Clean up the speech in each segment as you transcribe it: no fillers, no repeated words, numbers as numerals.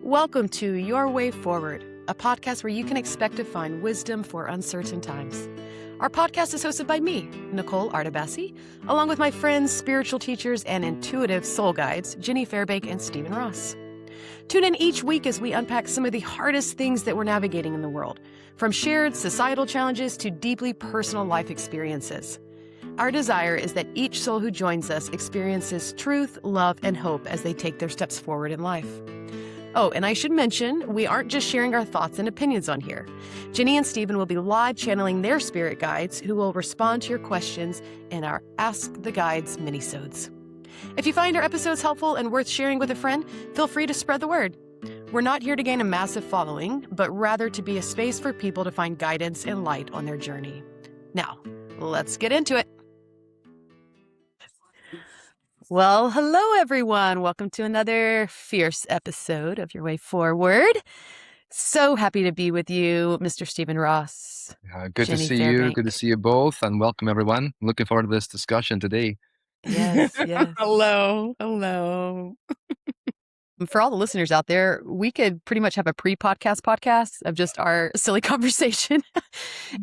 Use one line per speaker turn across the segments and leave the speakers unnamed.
Welcome to Your Way Forward, a podcast where you can expect to find wisdom for uncertain times. Our podcast is hosted by me, Nicole Artabasy, along with my friends, spiritual teachers, and intuitive soul guides, Jenny Fairbank and Stephen Ross. Tune in each week as we unpack some of the hardest things that we're navigating in the world, from shared societal challenges to deeply personal life experiences. Our desire is that each soul who joins us experiences truth, love, and hope as they take their steps forward in life. Oh, and I should mention, we aren't just sharing our thoughts and opinions on here. Jenny and Stephen will be live channeling their spirit guides who will respond to your questions in our Ask the Guides mini-sodes. If you find our episodes helpful and worth sharing with a friend, feel free to spread the word. We're not here to gain a massive following, but rather to be a space for people to find guidance and light on their journey. Now, let's get into it. Well, hello, everyone. Welcome to another fierce episode of Your Way Forward. So happy to be with you, Mr. Stephen Ross.
Good
Jenny
to see
Fairbank.
you. Good to see you both, and welcome everyone. I'm looking forward to this discussion today.
Yes.
Hello.
For all the listeners out there, we could pretty much have a pre-podcast of just our silly conversation.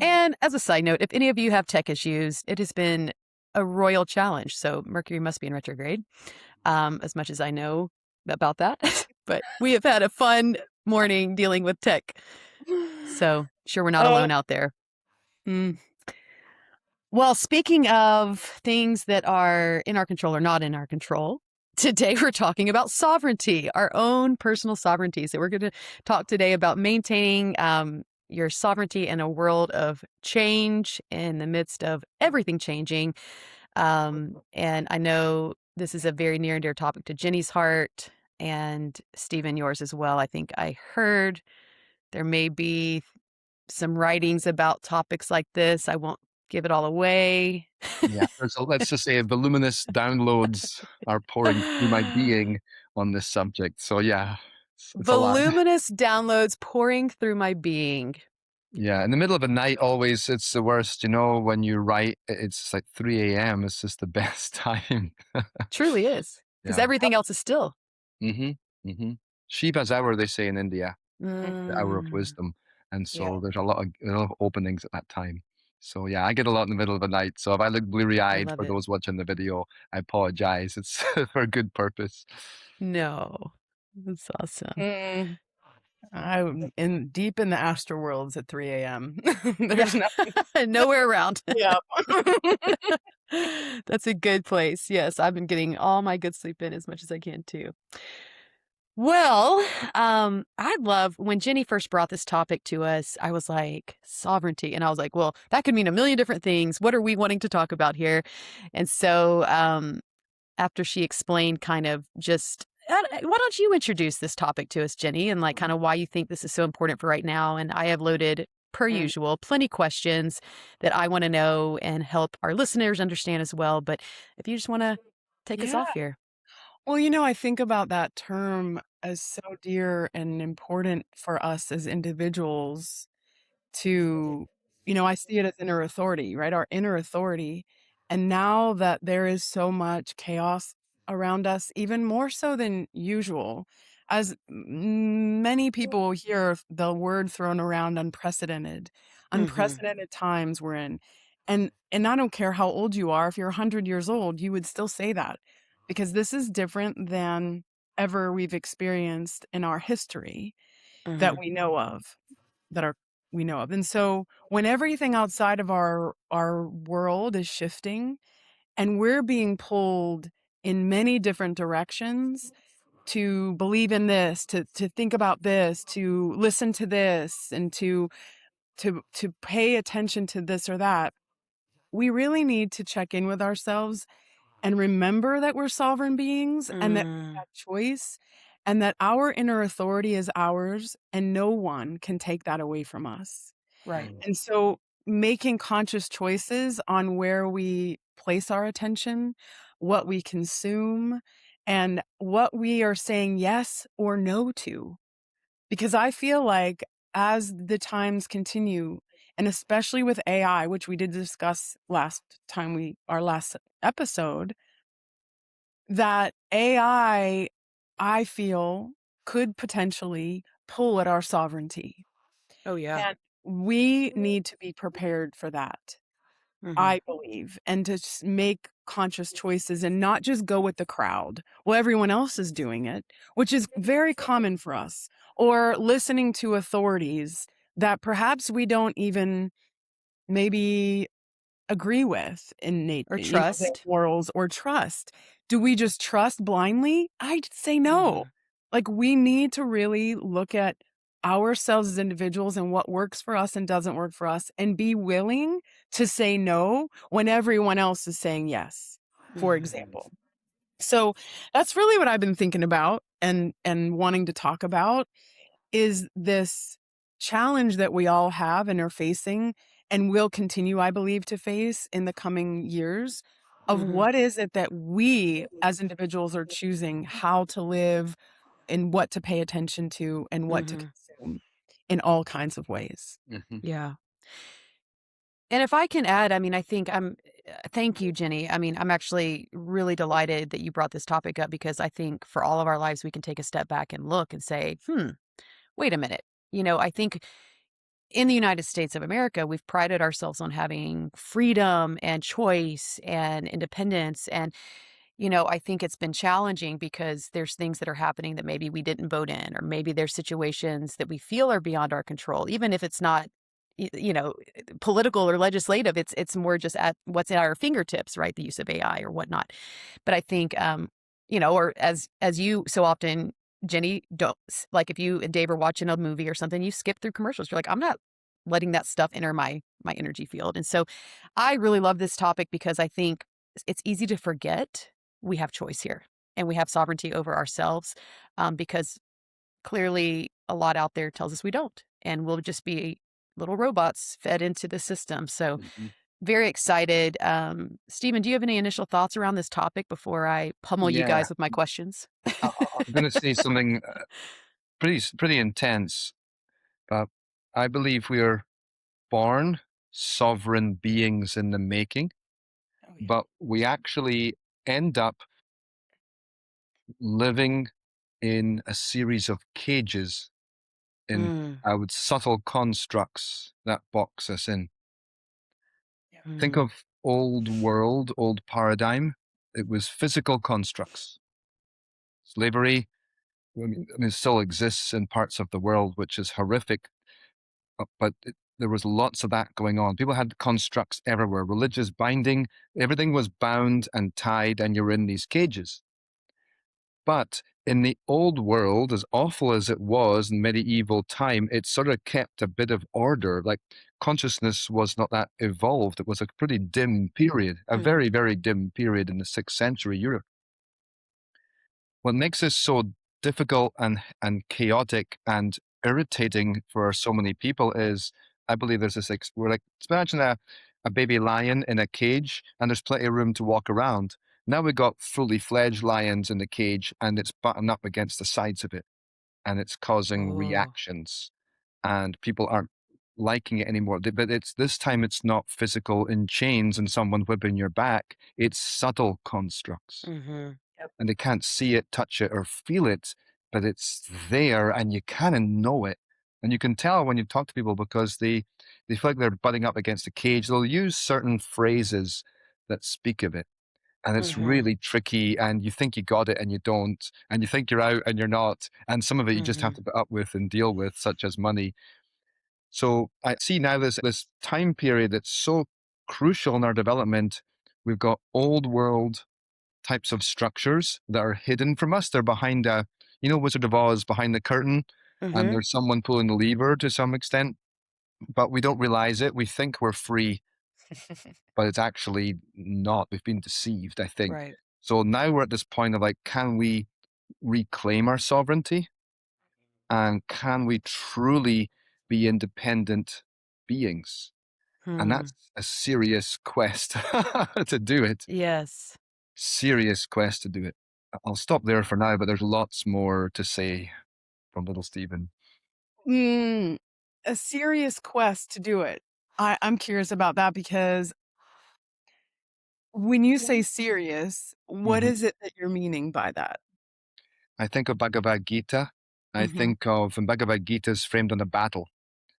And as a side note, if any of you have tech issues, it has been a royal challenge. So Mercury must be in retrograde, as much as I know about that. But we have had a fun morning dealing with tech. So sure we're not alone out there. Well, speaking of things that are in our control or not in our control, today we're talking about sovereignty, our own personal sovereignty. So we're going to talk today about maintaining your sovereignty in a world of change in the midst of everything changing. And I know this is a very near and dear topic to Jenny's heart and Stephen, yours as well. I think I heard there may be some writings about topics like this. I won't give it all away.
Yeah, so let's just say voluminous downloads are pouring through my being on this subject. So yeah, it's a lot.
Voluminous downloads pouring through my being.
Yeah, in the middle of the night, always it's the worst. You know, when you write, it's like 3 a.m. It's just the best time.
Truly is, because everything else is still.
Shiva's hour, they say in India, the hour of wisdom, and so there's a lot of openings at that time. So yeah, I get a lot in the middle of the night. So if I look bleary-eyed for those watching the video, I apologize. It's for a good purpose.
No, that's awesome.
I'm deep in the astral worlds at 3 a.m.
There's nowhere around.
Yeah.
That's a good place. Yes, I've been getting all my good sleep in as much as I can too. Well, I love when Jenny first brought this topic to us, I was like, sovereignty. And I was like, well, that could mean a million different things. What are we wanting to talk about here? And so after she explained kind of just, why don't you introduce this topic to us, Jenny, and like kind of why you think this is so important for right now? And I have loaded, per usual, plenty questions that I want to know and help our listeners understand as well. But if you just want to take us off here.
Well, you know, I think about that term as so dear and important for us as individuals to, you know, I see it as inner authority, right? Our inner authority. And now that there is so much chaos around us, even more so than usual, as many people hear the word thrown around, unprecedented times we're in. And I don't care how old you are, if you're 100 years old, you would still say that, because this is different than ever we've experienced in our history that we know of, And so when everything outside of our world is shifting and we're being pulled in many different directions to believe in this, to think about this, to listen to this, and to pay attention to this or that, we really need to check in with ourselves and remember that we're sovereign beings and that we have choice and that our inner authority is ours and no one can take that away from us.
Right.
And so making conscious choices on where we place our attention, what we consume, and what we are saying yes or no to. Because I feel like as the times continue, and especially with AI, which we did discuss our last episode, that AI, I feel, could potentially pull at our sovereignty.
Oh, yeah.
And we need to be prepared for that,
Mhm.
I believe, and to make conscious choices and not just go with the crowd. Well, everyone else is doing it, which is very common for us, or listening to authorities that perhaps we don't even maybe agree with
Or
their
trust.
morals or trust. Do we just trust blindly? I'd say no.
Mhm.
Like, we need to really look at ourselves as individuals and what works for us and doesn't work for us, and be willing to say no when everyone else is saying yes, for
Mhm.
example. So that's really what I've been thinking about and wanting to talk about, is this challenge that we all have and are facing and will continue, I believe, to face in the coming years, of
Mhm.
what is it that we as individuals are choosing how to live and what to pay attention to and what to
Mhm.
consume in all kinds of ways.
Mhm.
Yeah. And if I can add, I mean, I think thank you, Jenny. I mean, I'm actually really delighted that you brought this topic up because I think for all of our lives, we can take a step back and look and say, wait a minute. I think in the United States of America, we've prided ourselves on having freedom and choice and independence. And, I think it's been challenging because there's things that are happening that maybe we didn't vote in, or maybe there's situations that we feel are beyond our control, even if it's not, political or legislative. It's more just at what's at our fingertips, right? The use of AI or whatnot. But I think, or as you so often, Jenny, don't like if you and Dave are watching a movie or something, you skip through commercials. You're like, I'm not letting that stuff enter my energy field. And so I really love this topic because I think it's easy to forget we have choice here and we have sovereignty over ourselves, because clearly a lot out there tells us we don't, and we'll just be little robots fed into the system. So
Mhm.
very excited. Stephen, do you have any initial thoughts around this topic before I pummel you
Yeah,
guys with my questions?
I'm going to say something pretty intense, but I believe we are born sovereign beings in the making,
Oh, yeah.
but we actually end up living in a series of cages in,
Mm,
I would, subtle constructs that box us in.
Yeah.
Think
mhm,
of old world, old paradigm. It was physical constructs. Slavery, it still exists in parts of the world, which is horrific, but there was lots of that going on. People had constructs everywhere, religious binding, everything was bound and tied, and you're in these cages. But in the old world, as awful as it was in medieval time, it sort of kept a bit of order. Like consciousness was not that evolved. It was a pretty dim period, a
mm,
very, very dim period in the 6th century Europe. What makes this so difficult and chaotic and irritating for so many people is, I believe there's this, we're like, imagine a baby lion in a cage and there's plenty of room to walk around. Now we've got fully fledged lions in the cage and it's buttoned up against the sides of it and it's causing
oh,
reactions and people aren't liking it anymore. But it's this time it's not physical in chains and someone whipping your back. It's subtle constructs
mhm,
Yep.
and they can't see it, touch it, or feel it, but it's there and you kind of know it. And you can tell when you talk to people because they feel like they're butting up against a cage. They'll use certain phrases that speak of it. And it's
mhm,
really tricky, and you think you got it and you don't, and you think you're out and you're not. And some of it you just have
mhm,
to put up with and deal with, such as money. So I see now this time period that's so crucial in our development. We've got old world types of structures that are hidden from us. They're behind Wizard of Oz behind the curtain, and
mhm.
there's someone pulling the lever to some extent, but we don't realize it. We think we're free, but it's actually not. We've been deceived, I think.
Right.
So now we're at this point of like, can we reclaim our sovereignty? And can we truly be independent beings? And
Hmm.
that's a serious quest to do it.
Yes.
Serious quest to do it. I'll stop there for now, but there's lots more to say from little Stephen.
Mm, a serious quest to do it. I'm curious about that because when you say serious, what
Mhm.
is it that you're meaning by that?
I think of Bhagavad Gita. I think of in Bhagavad Gita's framed on a battle.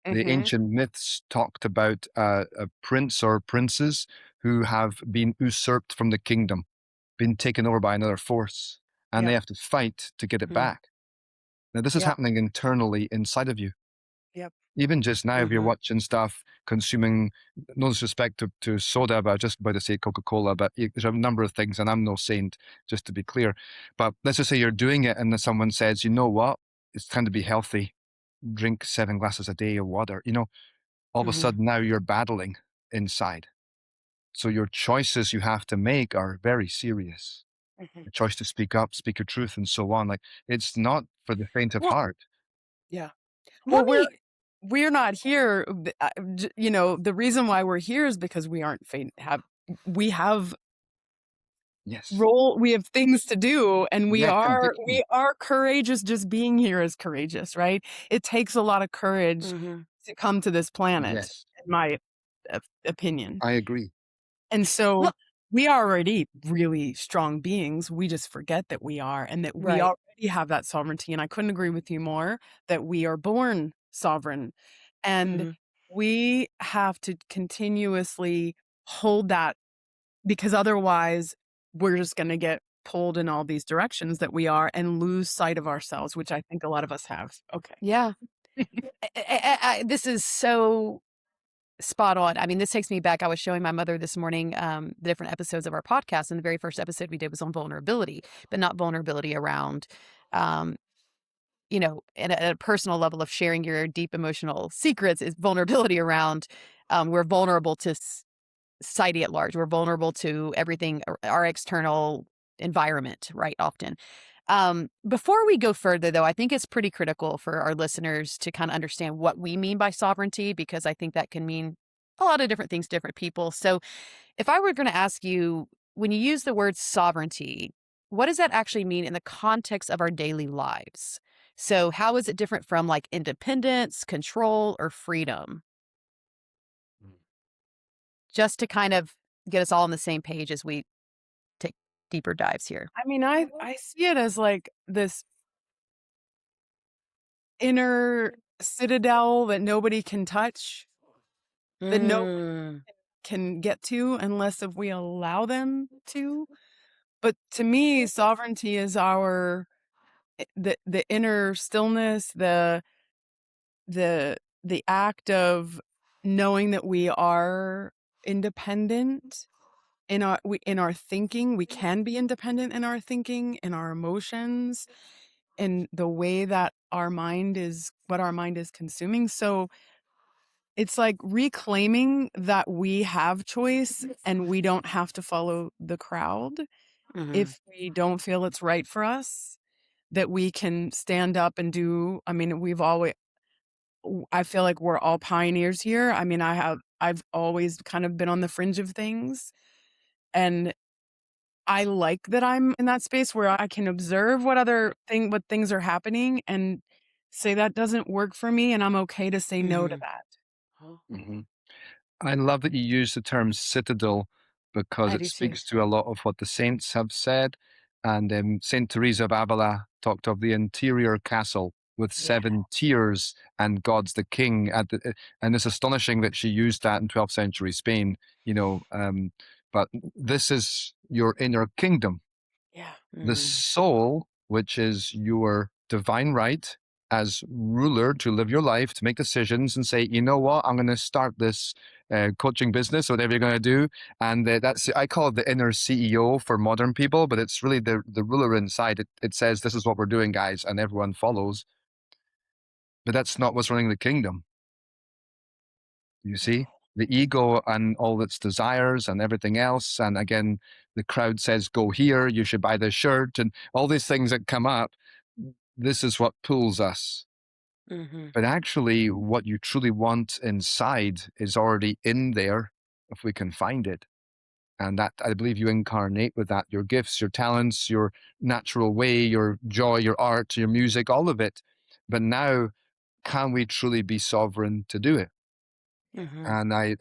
The ancient myths talked about a prince or princes who have been usurped from the kingdom, been taken over by another force, and they have to fight to get it back. Now, this is happening internally inside of you.
Yep.
Even just now, if you're watching stuff, consuming, no disrespect to soda, but I was just about to say Coca-Cola, but there's a number of things, and I'm no saint, just to be clear. But let's just say you're doing it, and then someone says, you know what, it's time to be healthy. Drink 7 glasses a day of water. All of a sudden now you're battling inside. So your choices you have to make are very serious. The choice to speak up, speak your truth, and so on. Like, it's not for the faint of heart.
Yeah. Well, we're not here. The reason why we're here is because we aren't faint. We have
Yes.
we have things to do, and we
Yes,
are
indeed.
courageous. Just being here is courageous, right? It takes a lot of courage to come to this planet,
Yes,
in my opinion.
I agree.
And so we are already really strong beings. We just forget that we are, and that we already have that sovereignty. And I couldn't agree with you more that we are born sovereign, and we have to continuously hold that, because otherwise we're just going to get pulled in all these directions that we are and lose sight of ourselves, which I think a lot of us have. Okay.
Yeah. This is so spot on. I mean, this takes me back. I was showing my mother this morning the different episodes of our podcast, and the very first episode we did was on vulnerability, but not vulnerability around, at a personal level of sharing your deep emotional secrets. Is vulnerability around we're vulnerable to society at large. We're vulnerable to everything, our external environment, right? Often. Before we go further, though, I think it's pretty critical for our listeners to kind of understand what we mean by sovereignty, because I think that can mean a lot of different things to different people. So if I were going to ask you, when you use the word sovereignty, what does that actually mean in the context of our daily lives? So how is it different from like independence, control, or freedom? Just to kind of get us all on the same page as we take deeper dives here.
I mean, I see it as like this inner citadel that nobody can touch, that nobody can get to unless if we allow them to. But to me, sovereignty is the inner stillness, the act of knowing that we are independent in our thinking. We can be independent in our thinking, in our emotions, in the way that what our mind is consuming. So it's like reclaiming that we have choice and we don't have to follow the crowd if we don't feel it's right for us, that we can stand up and do. I mean, I feel like we're all pioneers here. I mean, I've always kind of been on the fringe of things, and I like that I'm in that space where I can observe what things are happening and say that doesn't work for me, and I'm okay to say no to that.
Mm-hmm. I love that you use the term citadel, because
I
it
do too.
speaks to a lot of what the saints have said. And Saint Teresa of Avila talked of the interior castle with 7 tiers, and God's the king. And it's astonishing that she used that in 12th century Spain, but this is your inner kingdom.
Yeah.
The soul, which is your divine right as ruler to live your life, to make decisions and say, you know what, I'm going to start this coaching business, whatever you're going to do. And I call it the inner CEO for modern people, but it's really the ruler inside. It says, this is what we're doing, guys, and everyone follows. But that's not what's running the kingdom. You see? The ego and all its desires and everything else. And again, the crowd says, go here, you should buy this shirt, and all these things that come up. This is what pulls us. But actually, what you truly want inside is already in there, if we can find it. And that, I believe, you incarnate with that, your gifts, your talents, your natural way, your joy, your art, your music, all of it. But now, can we truly be sovereign to do it? And I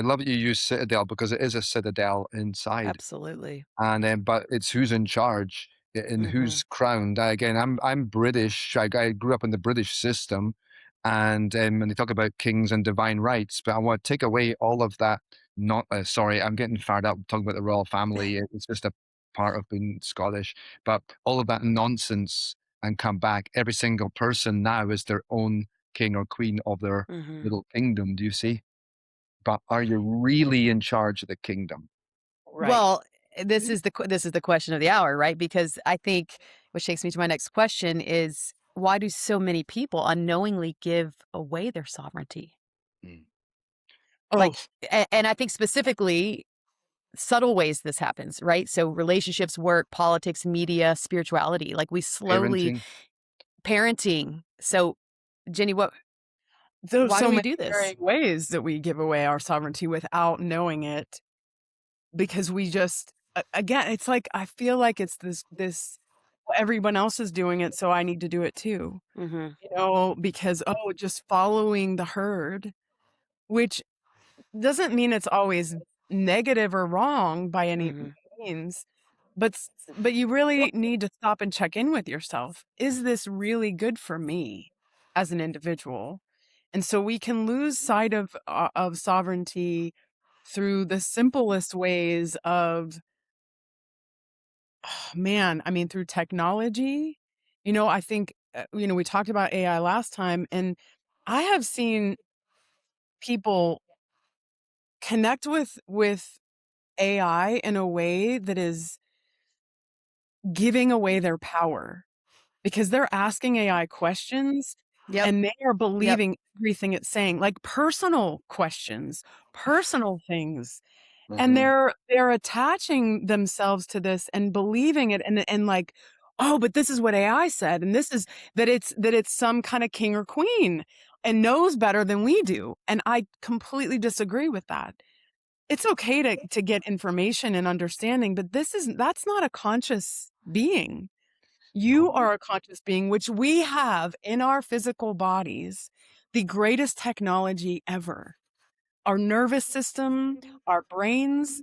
love that you use citadel, because it is a citadel inside.
Absolutely.
And but it's who's in charge. in who's crowned. I'm British. I grew up in the British system, and when they talk about kings and divine rights, but I want to take away all of that. Not sorry, I'm getting fired up talking about the royal family. It's just a part of being Scottish, but all of that nonsense and come back. Every single person now is their own king or queen of their little kingdom. Do you see? But are you really in charge of the kingdom?
Right. Well, this is the question of the hour, right? Because I think, which takes me to my next question, is why do so many people unknowingly give away their sovereignty?
Mm.
Like, and I think specifically subtle ways this happens, right? So relationships, work, politics, media, spirituality, like we slowly parenting. So Jenny,
There's
why
so
do we
many
do this?
varying ways that we give away our sovereignty without knowing it, because we just again, it's like I feel like it's this everyone else is doing it, so I need to do it too. You know, because just following the herd, which doesn't mean it's always negative or wrong by any means, but but you really need to stop and check in with yourself. Is this really good for me as an individual? And so we can lose sight of sovereignty through the simplest ways of, man, I mean, through technology. You know, I think, we talked about AI last time, and I have seen people connect with AI in a way that is giving away their power, because they're asking AI questions and they are believing everything it's saying, like personal questions, personal things. And they're attaching themselves to this and believing it and like, oh, but this is what AI said, and this is that it's some kind of king or queen and knows better than we do. And I completely disagree with that. It's okay to get information and understanding, but that's not a conscious being. You are a conscious being, which we have in our physical bodies, the greatest technology ever. Our nervous system, our brains,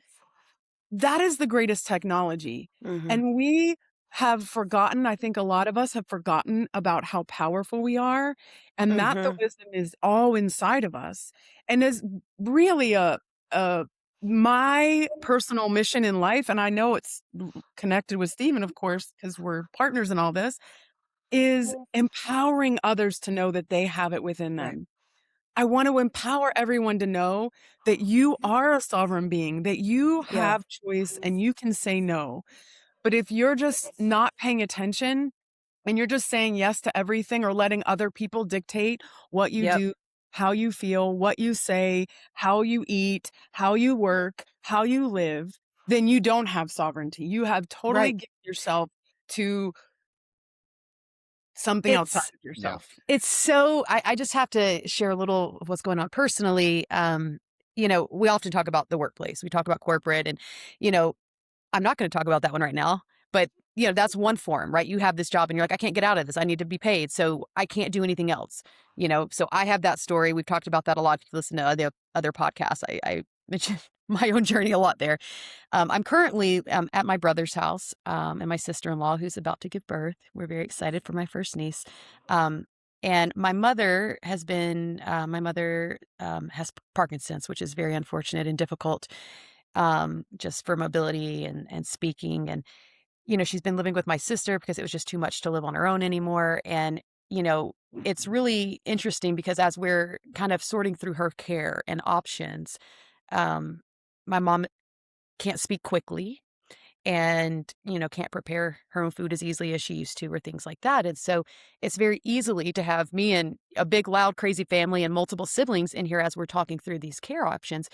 that is the greatest technology. And we have forgotten, I think a lot of us have forgotten about how powerful we are, and that the wisdom is all inside of us, and is really a my personal mission in life, and I know it's connected with Stephen, of course, because we're partners in all this, is empowering others to know that they have it within them. I want to empower everyone to know that you are a sovereign being, that you have choice and you can say no. But if you're just not paying attention and you're just saying yes to everything or letting other people dictate what you do, how you feel, what you say, how you eat, how you work, how you live, then you don't have sovereignty. You have totally given yourself to something outside of yourself.
It's so, I just have to share a little of what's going on personally. We often talk about the workplace. We talk about corporate and, I'm not going to talk about that one right now, but that's one form, right? You have this job and you're like, I can't get out of this. I need to be paid. So I can't do anything else, so I have that story. We've talked about that a lot. If you listen to other podcasts, I mentioned my own journey a lot there. I'm currently at my brother's house and my sister-in-law who's about to give birth. We're very excited for my first niece. And my mother has Parkinson's, which is very unfortunate and difficult just for mobility and speaking. And, she's been living with my sister because it was just too much to live on her own anymore. And, it's really interesting because as we're kind of sorting through her care and options, my mom can't speak quickly and, can't prepare her own food as easily as she used to or things like that. And so it's very easily to have me and a big, loud, crazy family and multiple siblings in here as we're talking through these care options.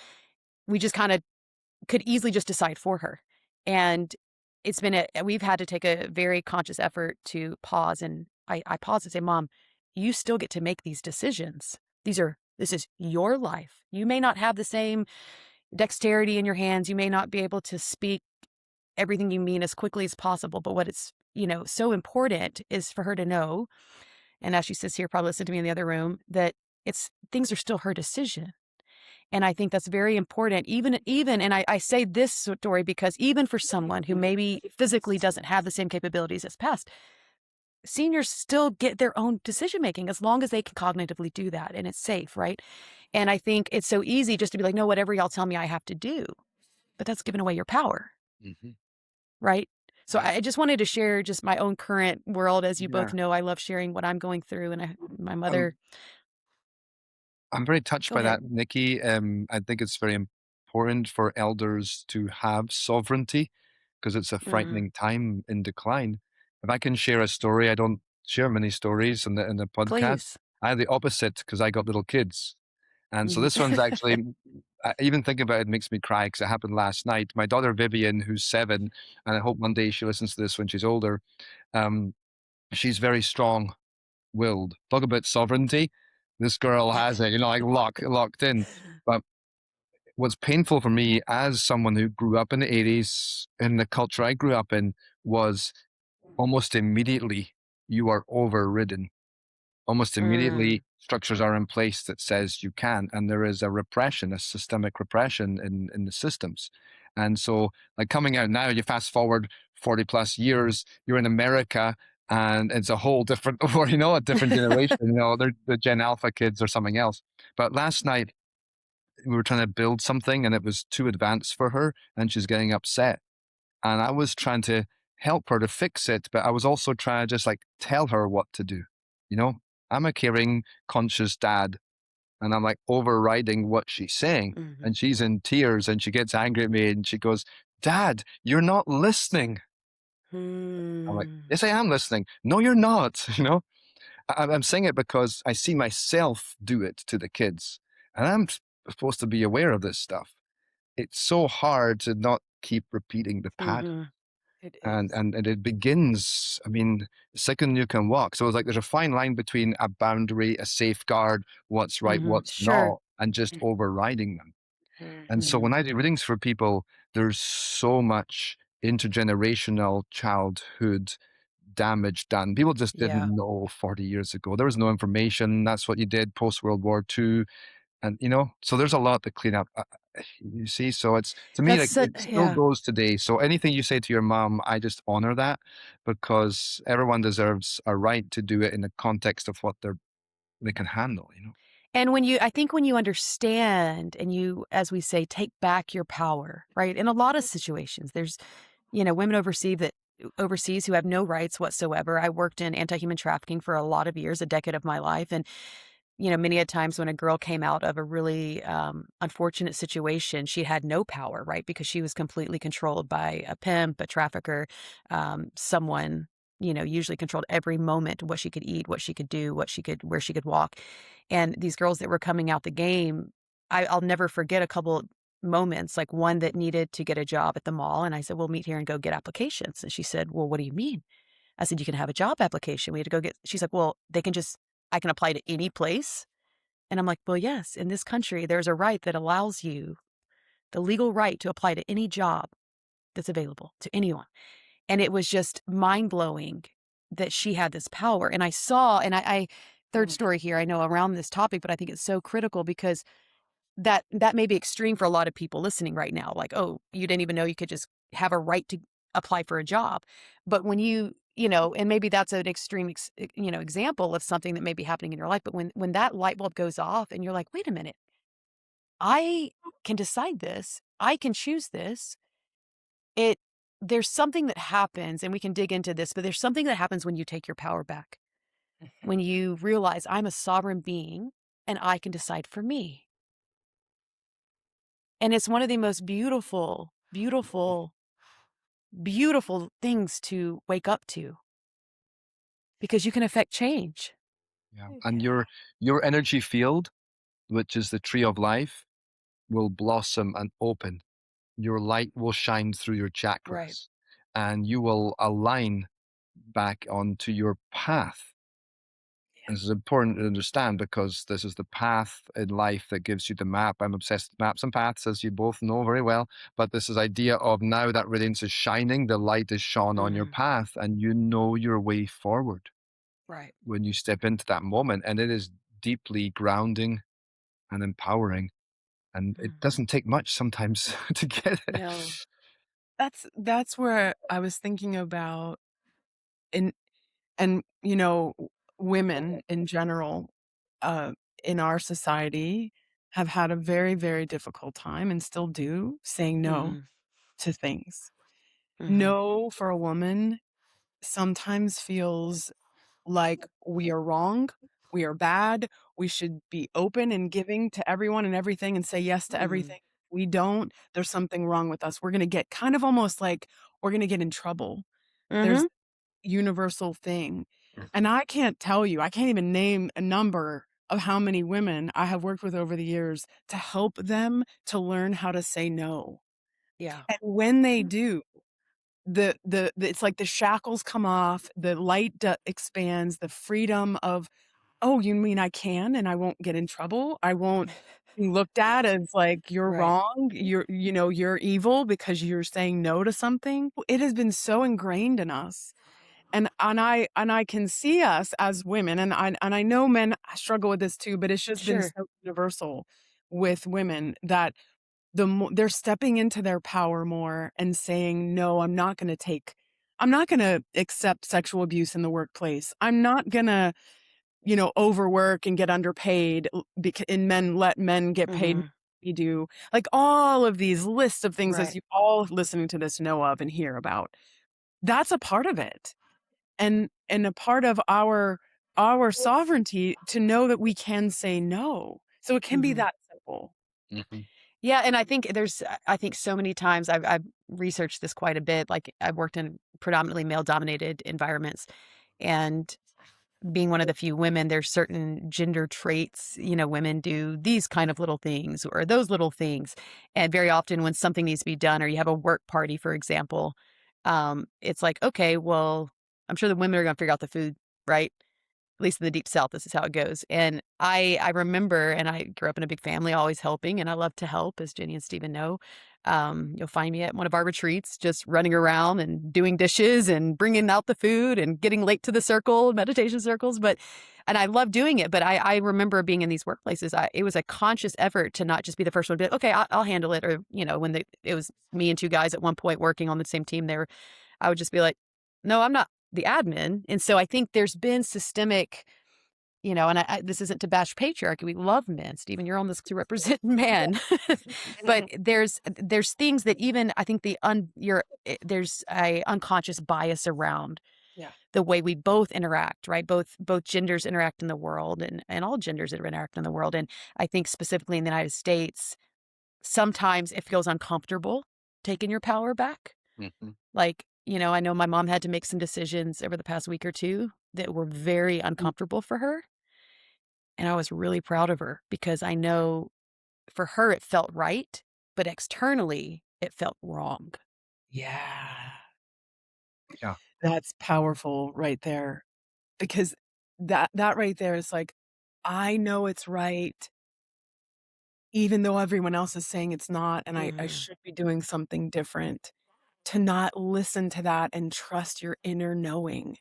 We just kind of could easily just decide for her. And we've had to take a very conscious effort to pause. And I pause and say, Mom, you still get to make these decisions. This is your life. You may not have the same dexterity in your hands. You may not be able to speak everything you mean as quickly as possible. But what it's, so important is for her to know, and as she sits here, probably listening to me in the other room, that things are still her decision. And I think that's very important, and I say this story because even for someone who maybe physically doesn't have the same capabilities as past, seniors still get their own decision making as long as they can cognitively do that and it's safe, right? And I think it's so easy just to be like, no, whatever y'all tell me I have to do, but that's giving away your power,
Mhm.
right? So
Yeah.
I just wanted to share just my own current world. As you both
Yeah.
know, I love sharing what I'm going through, and my
Um,
mother.
I'm very touched
Go
by
ahead.
that, Nikki. I think it's very important for elders to have sovereignty because it's a
Mm,
frightening time in decline. If I can share a story, I don't share many stories in the podcast.
please.
I had the opposite because I got little kids. And so
Mhm.
this one's actually, even thinking about it makes me cry because it happened last night. My daughter Vivian, who's 7, and I hope one day she listens to this when she's older, um, she's very strong-willed. Talk about sovereignty. This girl has it, like locked in. But what's painful for me as someone who grew up in the 80s, in the culture I grew up in, was almost immediately you are overridden. Almost
Mm,
immediately, structures are in place that says you can, and there is a repression, a systemic repression in the systems. And so, like coming out now, you fast forward 40 plus years, you're in America, and it's a whole different, or a different generation. They're the Gen Alpha kids or something else. But last night we were trying to build something, and it was too advanced for her, and she's getting upset. And I was trying to help her to fix it, but I was also trying to just like tell her what to do. You know, I'm a caring, conscious dad, and I'm like overriding what she's saying.
mhm,
And she's in tears and she gets angry at me and she goes, "Dad, you're not listening." I'm like,
mm,
"Yes, I am listening." "No, you're not." I'm saying it because I see myself do it to the kids, and I'm supposed to be aware of this stuff. It's so hard to not keep repeating the pattern.
mhm. It
and
is.
and and it begins, I mean, the second you can walk. So it's like there's a fine line between a boundary, a safeguard, what's right,
Mhm.
what's
Sure.
not, and just overriding them. And so when
Mhm.
I do readings for people, there's so much intergenerational childhood damage done. People just
Yeah.
didn't know 40 years ago. There was no information. That's what you did post World War II. And so there's a lot to clean up. You see, so it's, to me,
That's
like,
so
it still
yeah.
goes today. So anything you say to your mom, I just honor that, because everyone deserves a right to do it in the context of what they can handle.
And I think when you understand and you, as we say, take back your power, right? In a lot of situations, there's, women overseas who have no rights whatsoever. I worked in anti-human trafficking for a lot of years, a decade of my life. And many a times when a girl came out of a really unfortunate situation, she had no power, right? Because she was completely controlled by a pimp, a trafficker, someone, usually controlled every moment, what she could eat, what she could do, where she could walk. And these girls that were coming out the game, I'll never forget a couple moments, like one that needed to get a job at the mall. And I said, we'll meet here and go get applications. And she said, well, what do you mean? I said, you can have a job application. We had to go get, she's like, well, I can apply to any place. And I'm like, well, yes, in this country, there's a right that allows you the legal right to apply to any job that's available to anyone. And it was just mind blowing that she had this power. And I saw, and third story here, I know around this topic, but I think it's so critical because that may be extreme for a lot of people listening right now. Like, oh, you didn't even know you could just have a right to apply for a job. But when and maybe that's an extreme, example of something that may be happening in your life. But when that light bulb goes off and you're like, wait a minute, I can decide this. I can choose this. It There's something that happens, and we can dig into this, but there's something that happens when you take your power back. When you realize I'm a sovereign being and I can decide for me. And it's one of the most beautiful, beautiful, beautiful things to wake up to because you can affect change.
Yeah. And your energy field, which is the tree of life, will blossom and open. Your light will shine through your
Right.
chakras, and you will align back onto your path. This is important to understand because this is the path in life that gives you the map. I'm obsessed with maps and paths, as you both know very well. But this is idea of now that radiance is shining, the light is shone on your
Mhm.
path, and you know your way forward
Right.
when you step into that moment. And it is deeply grounding and empowering. And it
Mm.
doesn't take much sometimes to get it.
No.
That's where I was thinking about in and, women in general, uh, in our society have had a very, very difficult time and still do saying no
Mhm.
to things.
Mhm.
No for a woman sometimes feels like we are wrong, we are bad, we should be open and giving to everyone and everything and say yes to
Mm.
everything. We don't, there's something wrong with us. We're gonna get kind of almost like we're gonna get in trouble. There's
Mhm.
universal thing. And I can't tell you, I can't even name a number of how many women I have worked with over the years to help them to learn how to say no.
Yeah.
And when they do, the it's like the shackles come off, the light expands, the freedom of, "Oh, you mean I can and I won't get in trouble? I won't be looked at as like you're
Right.
wrong, you're evil because you're saying no to something." It has been so ingrained in us. And I can see us as women, and I know men struggle with this too, but it's just been
Sure.
so universal with women that they're stepping into their power more and saying, "No, I'm not gonna accept sexual abuse in the workplace. I'm not gonna, overwork and get underpaid and let men get paid more
Mhm.
than we do." Like all of these lists of things as
Right.
you all listening to this know of and hear about. That's a part of it. And a part of our sovereignty to know that we can say no. So it can be
Mhm.
that simple.
Mhm.
Yeah, and I think I think so many times I've researched this quite a bit. Like I've worked in predominantly male dominated environments, and being one of the few women, there's certain gender traits, women do these kind of little things or those little things. And very often when something needs to be done or you have a work party, for example, it's like, okay, well, I'm sure the women are going to figure out the food, right? At least in the deep south, this is how it goes. And I remember, and I grew up in a big family, always helping, and I love to help, as Jenny and Stephen know. You'll find me at one of our retreats, just running around and doing dishes and bringing out the food and getting late to the circle, meditation circles. And I love doing it. But I remember being in these workplaces. It was a conscious effort to not just be the first one to be like, okay, I'll handle it. Or when it was me and two guys at one point working on the same team, there, I would just be like, no, I'm not the admin. And so I think there's been systemic, and this isn't to bash patriarchy. We love men. Stephen, you're on this to represent men. But there's things that even I think there's a unconscious bias around
Yeah.
the way we both interact, right? Both genders interact in the world and all genders interact in the world. And I think specifically in the United States, sometimes it feels uncomfortable taking your power back.
Mhm.
Like, I know my mom had to make some decisions over the past week or two that were very
Mm,
uncomfortable for her. And I was really proud of her because I know for her it felt right, but externally it felt wrong.
yeah.
Yeah.
That's powerful right there because that right there is like, I know it's right, even though everyone else is saying it's not, and I
Mhm.
should be doing something different. To not listen to that and trust your inner knowing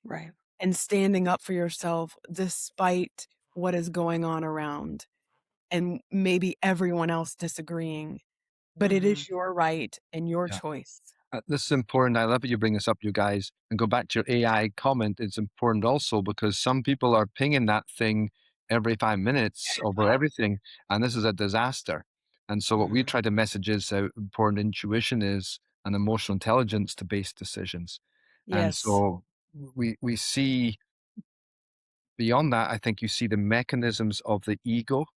Right.
and standing up for yourself despite what is going on around and maybe everyone else disagreeing, but it
Mhm.
is your right and your
Yeah.
choice.
This is important. I love that you bring this up, you guys. And go back to your AI comment. It's important also because some people are pinging that thing every 5 minutes over everything. And this is a disaster. And so what we
Mhm.
try to message is how important intuition is and emotional intelligence to base decisions. And
Yes.
so we see beyond that, I think you see the mechanisms of the ego,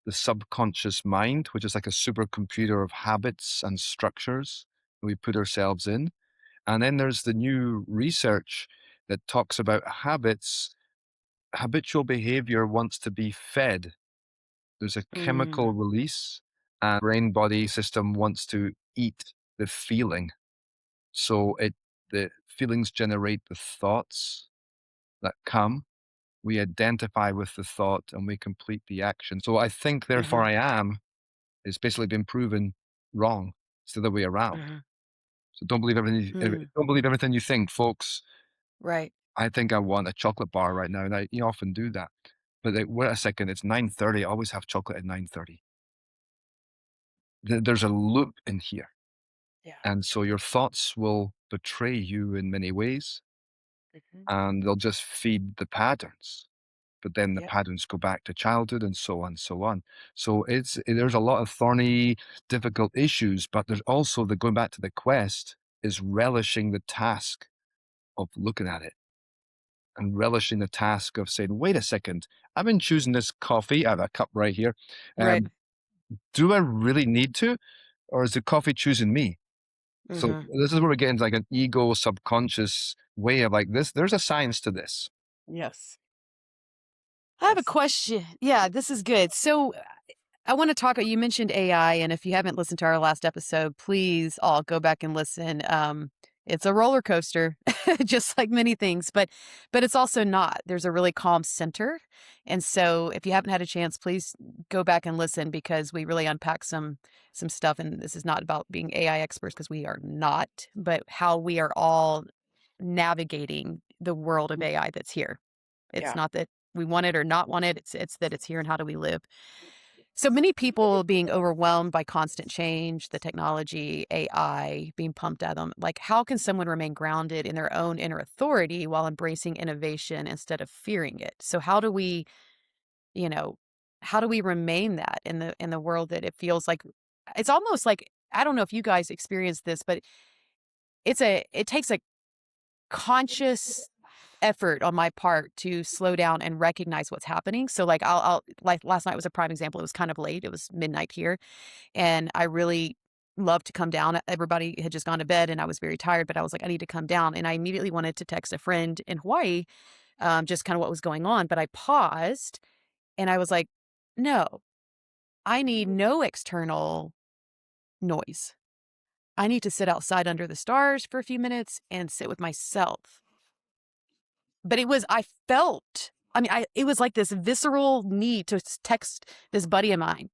the subconscious mind, which is like a supercomputer of habits and structures we put ourselves in. And then there's the new research that talks about habits. Habitual behavior wants to be fed. There's a
Mm.
chemical release, and brain body system wants to eat the feeling. So the feelings generate the thoughts that come. We identify with the thought and we complete the action. So I think, therefore,
Mhm.
I am is basically been proven wrong. It's the other way around.
Mhm.
So don't believe everything.
Mm.
Don't believe everything you think, folks.
Right.
I think I want a chocolate bar right now, and you often do that. But wait a second, it's 9:30. I always have chocolate at 9:30. there's a loop in here.
Yeah.
And so your thoughts will betray you in many ways, and they'll just feed the patterns. But then the
Yep.
patterns go back to childhood and so on, so on. So there's a lot of thorny, difficult issues, but there's also going back to the quest is relishing the task of looking at it and relishing the task of saying, wait a second, I've been choosing this coffee. I have a cup right here.
Right.
Do I really need to? Or is the coffee choosing me? So this is where we're getting like an ego subconscious way of like this. There's a science to this.
Yes.
I have a question. Yeah, this is good. So I want to talk. You mentioned AI, and if you haven't listened to our last episode, please all go back and listen. It's a roller coaster, just like many things, but it's also not. There's a really calm center, and so if you haven't had a chance, please go back and listen because we really unpack some stuff. And this is not about being AI experts because we are not, but how we are all navigating the world of AI that's here. It's
Yeah.
not that we want it or not want it. It's that it's here and how do we live. So many people being overwhelmed by constant change, the technology, AI being pumped at them. Like, how can someone remain grounded in their own inner authority while embracing innovation instead of fearing it? So how do we, you know, how do we remain that in the world that it feels like it's almost like I don't know if you guys experience this, but it takes a conscious effort on my part to slow down and recognize what's happening. So like I'll like last night was a prime example. It was kind of late. It was midnight here. And I really love to come down. Everybody had just gone to bed and I was very tired, but I was like, I need to come down. And I immediately wanted to text a friend in Hawaii, just kind of what was going on. But I paused and I was like, no, I need no external noise. I need to sit outside under the stars for a few minutes and sit with myself. But I felt, I mean, it was like this visceral need to text this buddy of mine.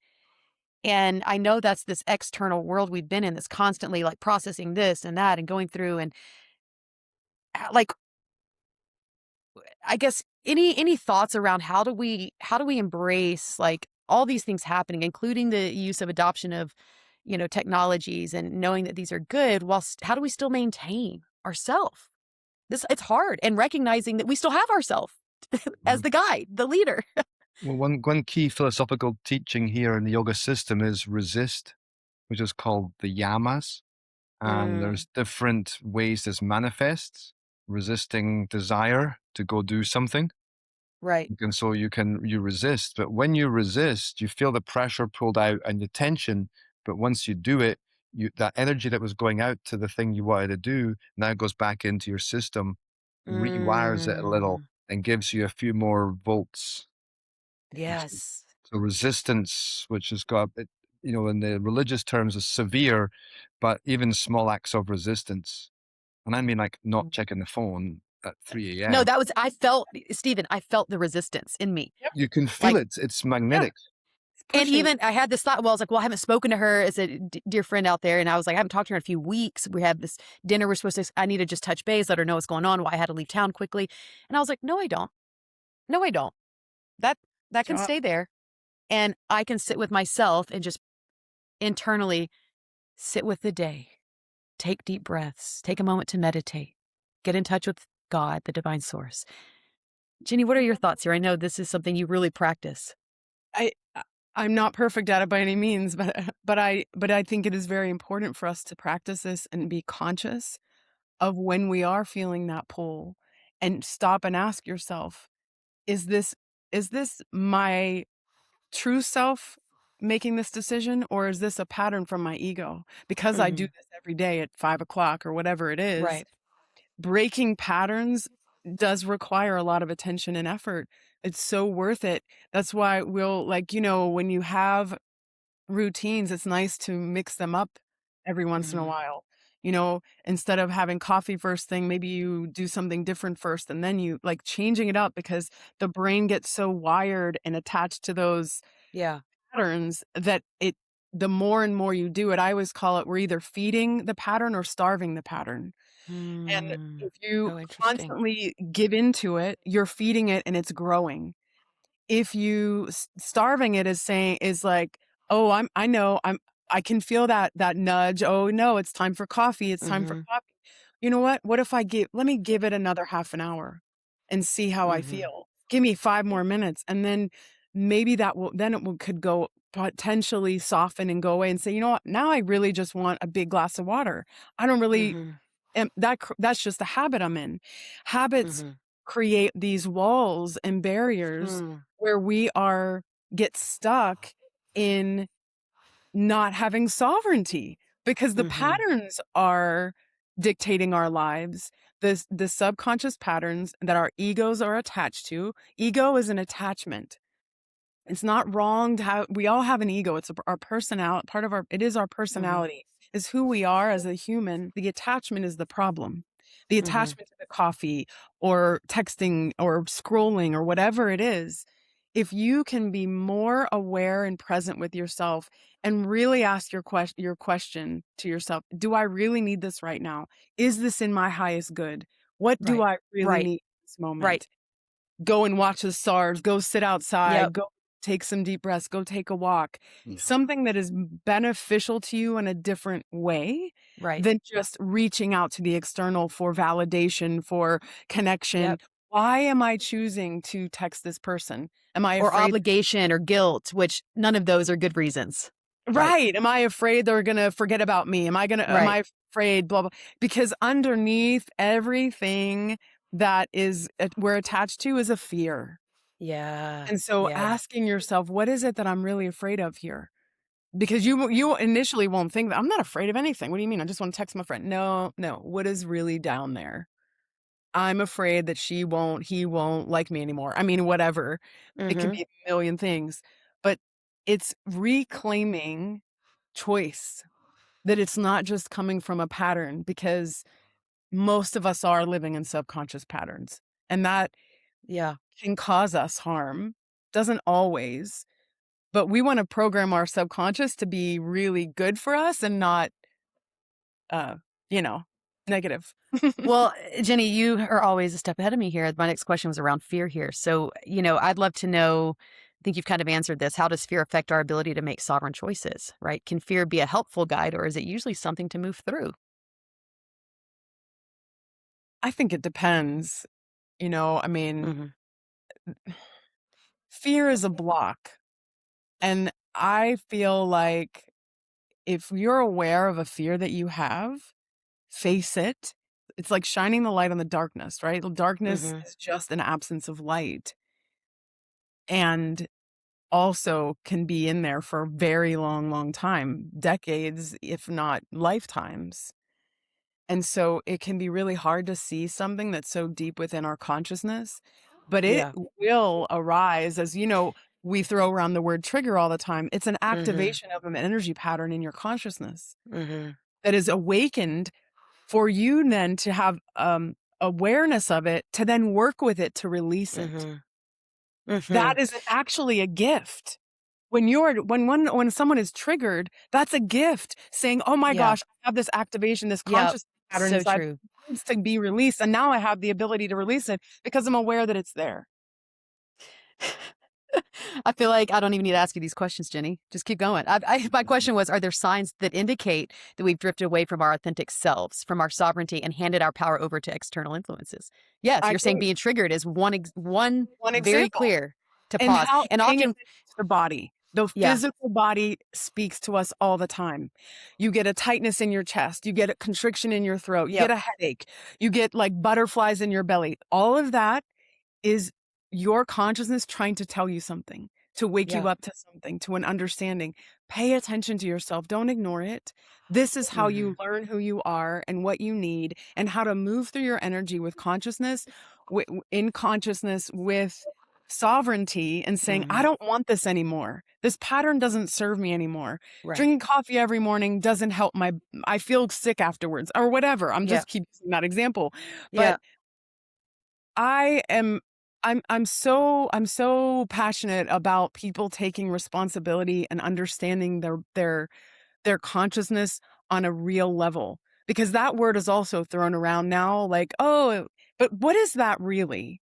And I know that's this external world we've been in that's constantly like processing this and that and going through and like, I guess any thoughts around how do we embrace like all these things happening, including the use of adoption of, technologies and knowing that these are good whilst how do we still maintain ourself? It's hard and recognizing that we still have ourself as the guide, the leader.
Well, one key philosophical teaching here in the yoga system is resist, which is called the yamas. And there's different ways this manifests, resisting desire to go do something.
Right.
And so you resist, but when you resist, you feel the pressure pulled out and the tension. But once you do it, that energy that was going out to the thing you wanted to do now goes back into your system, rewires it a little, and gives you a few more volts.
Yes.
So resistance, which has got, in the religious terms, is severe, but even small acts of resistance. And I mean, like not checking the phone at 3 a.m.
No, Stephen, I felt the resistance in me.
Yep.
You can feel
Like,
it. It's magnetic.
And even I had this thought, well, I was like, well, I haven't spoken to her as a dear friend out there. And I was like, I haven't talked to her in a few weeks. We have this dinner we're supposed to, I need to just touch base, let her know what's going on, why I had to leave town quickly. And I was like, no, I don't. No, I don't. That can stay there. And I can sit with myself and just internally sit with the day. Take deep breaths. Take a moment to meditate. Get in touch with God, the divine source. Jenny, what are your thoughts here? I know this is something you really practice.
I'm not perfect at it by any means, but I think it is very important for us to practice this and be conscious of when we are feeling that pull and stop and ask yourself, is this my true self making this decision, or is this a pattern from my ego? Because I do this every day at 5:00 or whatever it is.
Right.
Breaking patterns does require a lot of attention and effort. It's so worth it. That's why we'll when you have routines, it's nice to mix them up every once in a while. Instead of having coffee first thing, maybe you do something different first and then you like changing it up because the brain gets so wired and attached to those patterns that the more and more you do it, I always call it, we're either feeding the pattern or starving the pattern. And if you constantly give into it, you're feeding it and it's growing. If you starving it is like, oh, I know I can feel that nudge. Oh no, it's time for coffee. It's time for coffee. You know what? What if let me give it another half an hour and see how I feel. Give me 5 more minutes. And then maybe could go potentially soften and go away and say, you know what? Now I really just want a big glass of water. I don't really, and that's just the habit I'm in. Habits create these walls and barriers where we get stuck in not having sovereignty because the patterns are dictating our lives. The subconscious patterns that our egos are attached to. Ego is an attachment. It's not wrong to have, we all have an ego. It's our personality, it is our personality, is who we are as a human. The attachment is the problem. The attachment to the coffee or texting or scrolling or whatever it is. If you can be more aware and present with yourself and really ask your question to yourself, do I really need this right now? Is this in my highest good? What do I really need in this moment? Go and watch the stars, go sit outside, go take some deep breaths, go take a walk. Something that is beneficial to you in a different way than just reaching out to the external for validation, for connection. Why am I choosing to text this person? Am I
or obligation or guilt, which none of those are good reasons.
Right. Am I afraid they're going to forget about me? Am I afraid, blah, blah. Because underneath everything that we're attached to is a fear.
Yeah.
And so asking yourself, what is it that I'm really afraid of here? Because you initially won't think that I'm not afraid of anything. What do you mean? I just want to text my friend. No. What is really down there? I'm afraid that he won't like me anymore. I mean, whatever. It could be a million things, but it's reclaiming choice, that it's not just coming from a pattern, because most of us are living in subconscious patterns, and that can cause us harm. Doesn't always, but we want to program our subconscious to be really good for us and not, negative.
Well, Jenny, you are always a step ahead of me here. My next question was around fear here. So, I'd love to know, I think you've kind of answered this. How does fear affect our ability to make sovereign choices, right? Can fear be a helpful guide, or is it usually something to move through?
I think it depends. Fear is a block. And I feel like if you're aware of a fear that you have, face it. It's like shining the light on the darkness, right? The darkness is just an absence of light, and also can be in there for a very long, long time, decades, if not lifetimes. And so it can be really hard to see something that's so deep within our consciousness, but it will arise as, we throw around the word trigger all the time. It's an activation of an energy pattern in your consciousness that is awakened for you then to have awareness of it, to then work with it, to release it. That is actually a gift. When someone is triggered, that's a gift, saying, oh my gosh, I have this activation, this conscious pattern inside
true.
needs to be released. And now I have the ability to release it because I'm aware that it's there.
I feel like I don't even need to ask you these questions, Jenny. Just keep going. My question was, are there signs that indicate that we've drifted away from our authentic selves, from our sovereignty, and handed our power over to external influences? Yes, you're saying being triggered is one very
example.
clear to pause.
And often the body. The physical body speaks to us all the time. You get a tightness in your chest. You get a constriction in your throat. You get a headache. You get like butterflies in your belly. All of that is your consciousness trying to tell you something, to wake you up to something, to an understanding. Pay attention to yourself. Don't ignore it. This is how you learn who you are and what you need, and how to move through your energy with consciousness, in consciousness, with sovereignty, and saying, I don't want this anymore. This pattern doesn't serve me anymore.
Right.
Drinking coffee every morning doesn't help I feel sick afterwards, or whatever. I'm just keep using that example. But I'm so passionate about people taking responsibility and understanding their consciousness on a real level, because that word is also thrown around now, like, oh, but what is that really?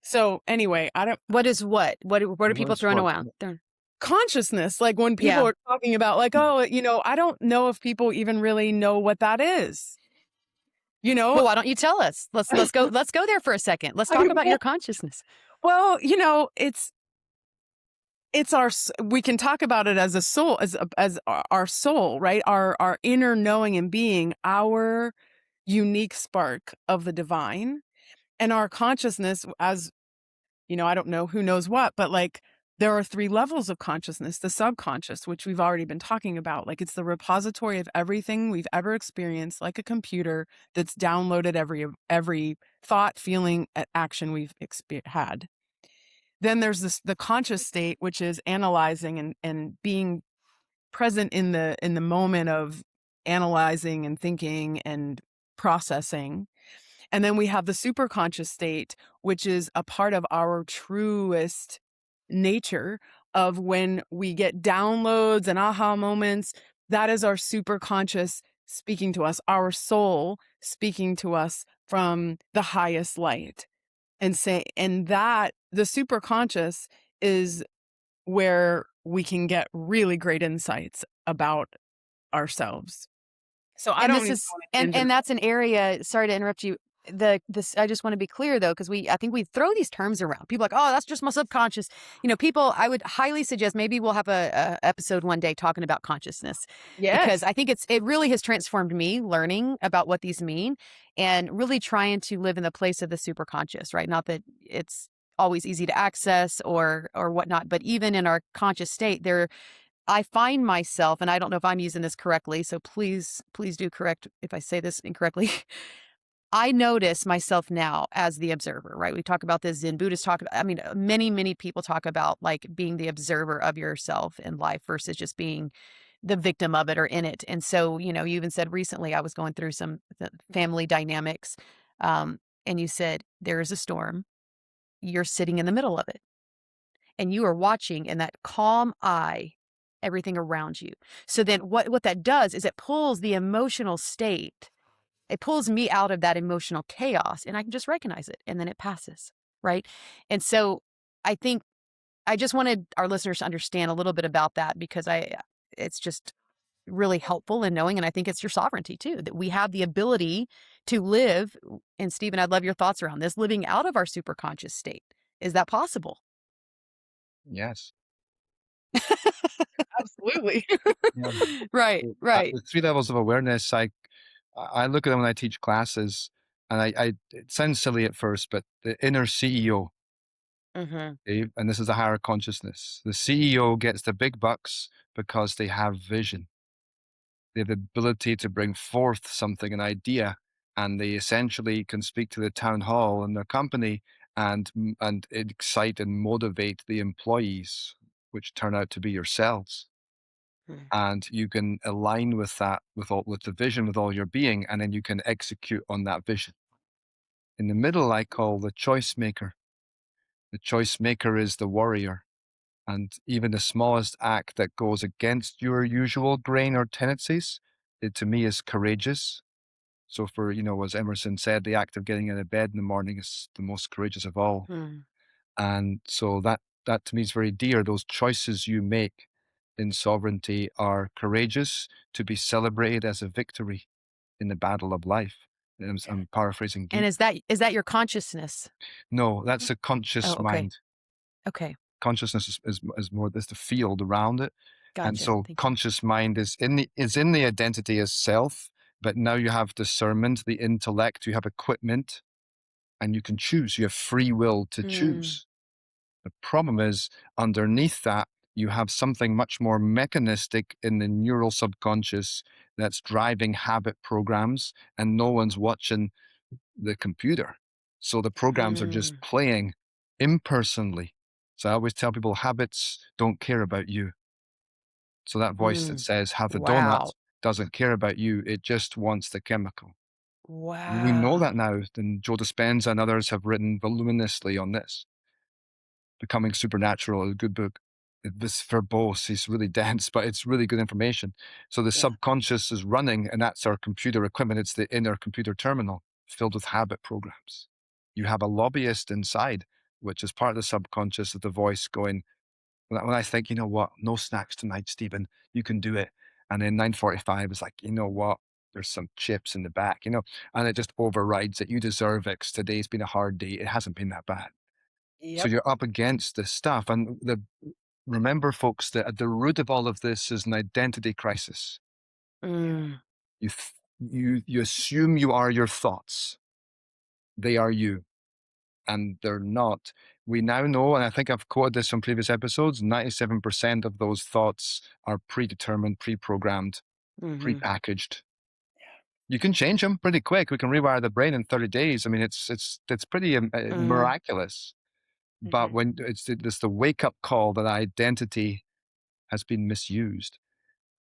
So anyway,
what is what? What are people throwing around?
consciousness. Like when people are talking about like, oh, I don't know if people even really know what that is.
Well, why don't you tell us? Let's go there for a second. Let's talk about your consciousness.
Well, it's we can talk about it as a soul, as our soul, right? Our inner knowing and being, our unique spark of the divine, and our consciousness as, I don't know who knows what, but like there are 3 levels of consciousness. The subconscious, which we've already been talking about, like it's the repository of everything we've ever experienced, like a computer that's downloaded every thought, feeling, action we've had. Then there's the conscious state, which is analyzing and being present in the moment of analyzing and thinking and processing. And then we have the superconscious state, which is a part of our truest nature of when we get downloads and aha moments. That is our superconscious speaking to us, our soul speaking to us from the highest light. And that the superconscious is where we can get really great insights about ourselves. So I don't
and that's an area, sorry to interrupt you. I just want to be clear though, because I think we throw these terms around. People are like, oh, that's just my subconscious. People, I would highly suggest maybe we'll have a episode one day talking about consciousness.
Yes.
Because I think it really has transformed me learning about what these mean and really trying to live in the place of the superconscious, right? Not that it's always easy to access or whatnot, but even in our conscious state, I find myself, and I don't know if I'm using this correctly, so please do correct if I say this incorrectly. I notice myself now as the observer, right? We talk about this, Zen Buddhists talk about, many, many people talk about like being the observer of yourself in life versus just being the victim of it or in it. And so, you even said recently I was going through some family dynamics, and you said, there is a storm. You're sitting in the middle of it. And you are watching in that calm eye everything around you. So then what that does is it pulls the emotional state. It pulls me out of that emotional chaos and I can just recognize it and then it passes, right? And so I think I just wanted our listeners to understand a little bit about that because it's just really helpful in knowing, and I think it's your sovereignty too, that we have the ability to live, and Stephen, I'd love your thoughts around this, living out of our superconscious state. Is that possible?
Yes.
Absolutely.
Yeah.
Right.
The 3 levels of awareness, I look at them when I teach classes, and it sounds silly at first, but the inner CEO, okay, and this is a higher consciousness. The CEO gets the big bucks because they have vision. They have the ability to bring forth something, an idea, and they essentially can speak to the town hall in their company and excite and motivate the employees, which turn out to be yourselves. And you can align with that, with the vision, with all your being, and then you can execute on that vision. In the middle, I call the choice maker. The choice maker is the warrior. And even the smallest act that goes against your usual grain or tendencies, it to me is courageous. So for, as Emerson said, the act of getting out of bed in the morning is the most courageous of all. And so that to me is very dear. Those choices you make in sovereignty are courageous, to be celebrated as a victory in the battle of life. I'm paraphrasing.
And is that your consciousness?
No, that's a conscious mind.
Okay.
Consciousness is more, there's the field around it.
Gotcha.
And so conscious mind is in the identity as self, but now you have discernment, the intellect, you have equipment, and you can choose. You have free will to choose. The problem is underneath that, you have something much more mechanistic in the neural subconscious that's driving habit programs, and no one's watching the computer. So the programs are just playing impersonally. So I always tell people habits don't care about you. So that voice that says, have the donut, doesn't care about you. It just wants the chemical.
Wow.
We know that now. And Joe Dispenza and others have written voluminously on this. Becoming Supernatural, a good book. This verbose, it's really dense, but it's really good information. So the subconscious is running, and that's our computer equipment. It's the inner computer terminal filled with habit programs. You have a lobbyist inside, which is part of the subconscious of the voice going, when I think, you know what, no snacks tonight, Stephen, you can do it. And then 9:45 is like, you know what, there's some chips in the back, and it just overrides it. You deserve it 'cause today's been a hard day. It hasn't been that bad. So
Yep.
you're up against this stuff. And remember, folks, that at the root of all of this is an identity crisis.
Mm.
You assume you are your thoughts. They are you, and they're not. We now know, and I think I've quoted this from previous episodes, 97% of those thoughts are predetermined, pre-programmed,
Mhm.
prepackaged. You can change them pretty quick. We can rewire the brain in 30 days. I mean, it's pretty
Mhm.
miraculous. But
Mhm.
when it's the wake-up call that identity has been misused.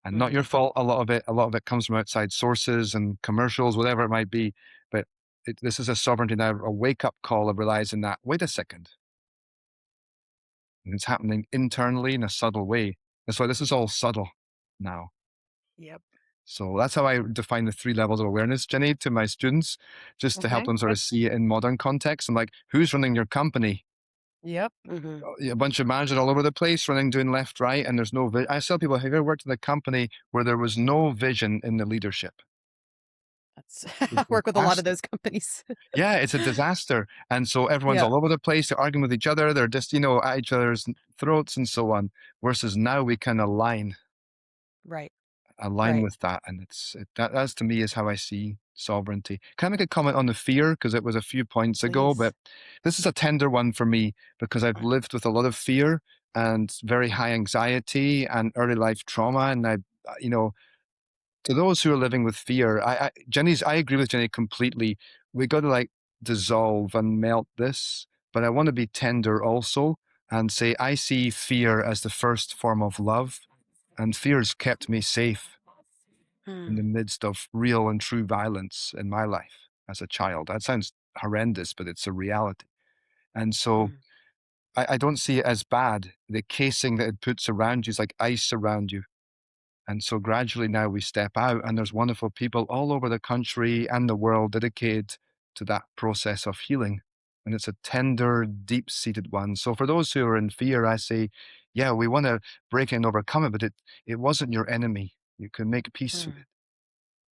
And not your
Mhm.
fault. A lot of it comes from outside sources and commercials, whatever it might be. But this is a sovereignty now, a wake up call of realizing that, wait a second, and it's happening internally in a subtle way. That's why this is all subtle now.
Yep.
So that's how I define the 3 levels of awareness, Jenny, to my students, just to help
Okay.
them sort
Yep.
of see it in modern context. I'm like, who's running your company?
Yep.
Mhm.
A bunch of managers all over the place running, doing left, right, and there's no vision. I tell people, have you ever worked in a company where there was no vision in the leadership?
That's
It's
I
a
work with a lot of
disaster.
those companies.
Yeah, it's a disaster. And so everyone's
Yeah.
all over the place. They're arguing with each other. They're just, at each other's throats and so on. Versus now we can
Right.
align
Right.
with that. And that's to me is how I see sovereignty. Can I make a comment on the fear? Because it was a few points ago,
Please.
but this is a tender one for me because I've lived with a lot of fear and very high anxiety and early life trauma. And you know, to those who are living with fear, I agree with Jenny completely. We got to dissolve and melt this, but I want to be tender also and say I see fear as the first form of love, and fear's kept me safe in the
Mm.
midst of real and true violence in my life as a child. That sounds horrendous, but it's a reality. And so
Mm.
I don't see it as bad. The casing that it puts around you is like ice around you. And so gradually now we step out, and there's wonderful people all over the country and the world dedicated to that process of healing. And it's a tender, deep seated one. So for those who are in fear, I say, yeah, we want to break it and overcome it, but it wasn't your enemy. You can make peace with
Mm.
it.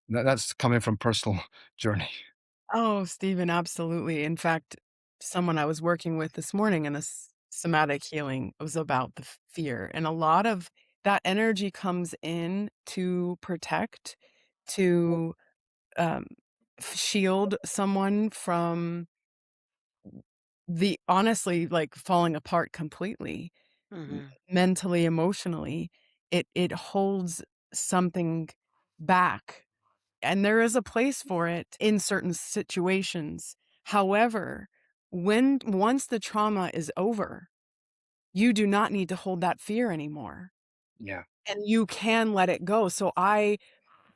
That's coming from personal journey.
Oh, Stephen, absolutely. In fact, someone I was working with this morning in this somatic healing was about the fear. And a lot of that energy comes in to protect, to um, shield someone from the honestly like falling apart completely,
Mhm.
mentally, emotionally. It holds something back, and there is a place for it in certain situations. However, when once the trauma is over, you do not need to hold that fear anymore,
Yeah,
and you can let it go. So I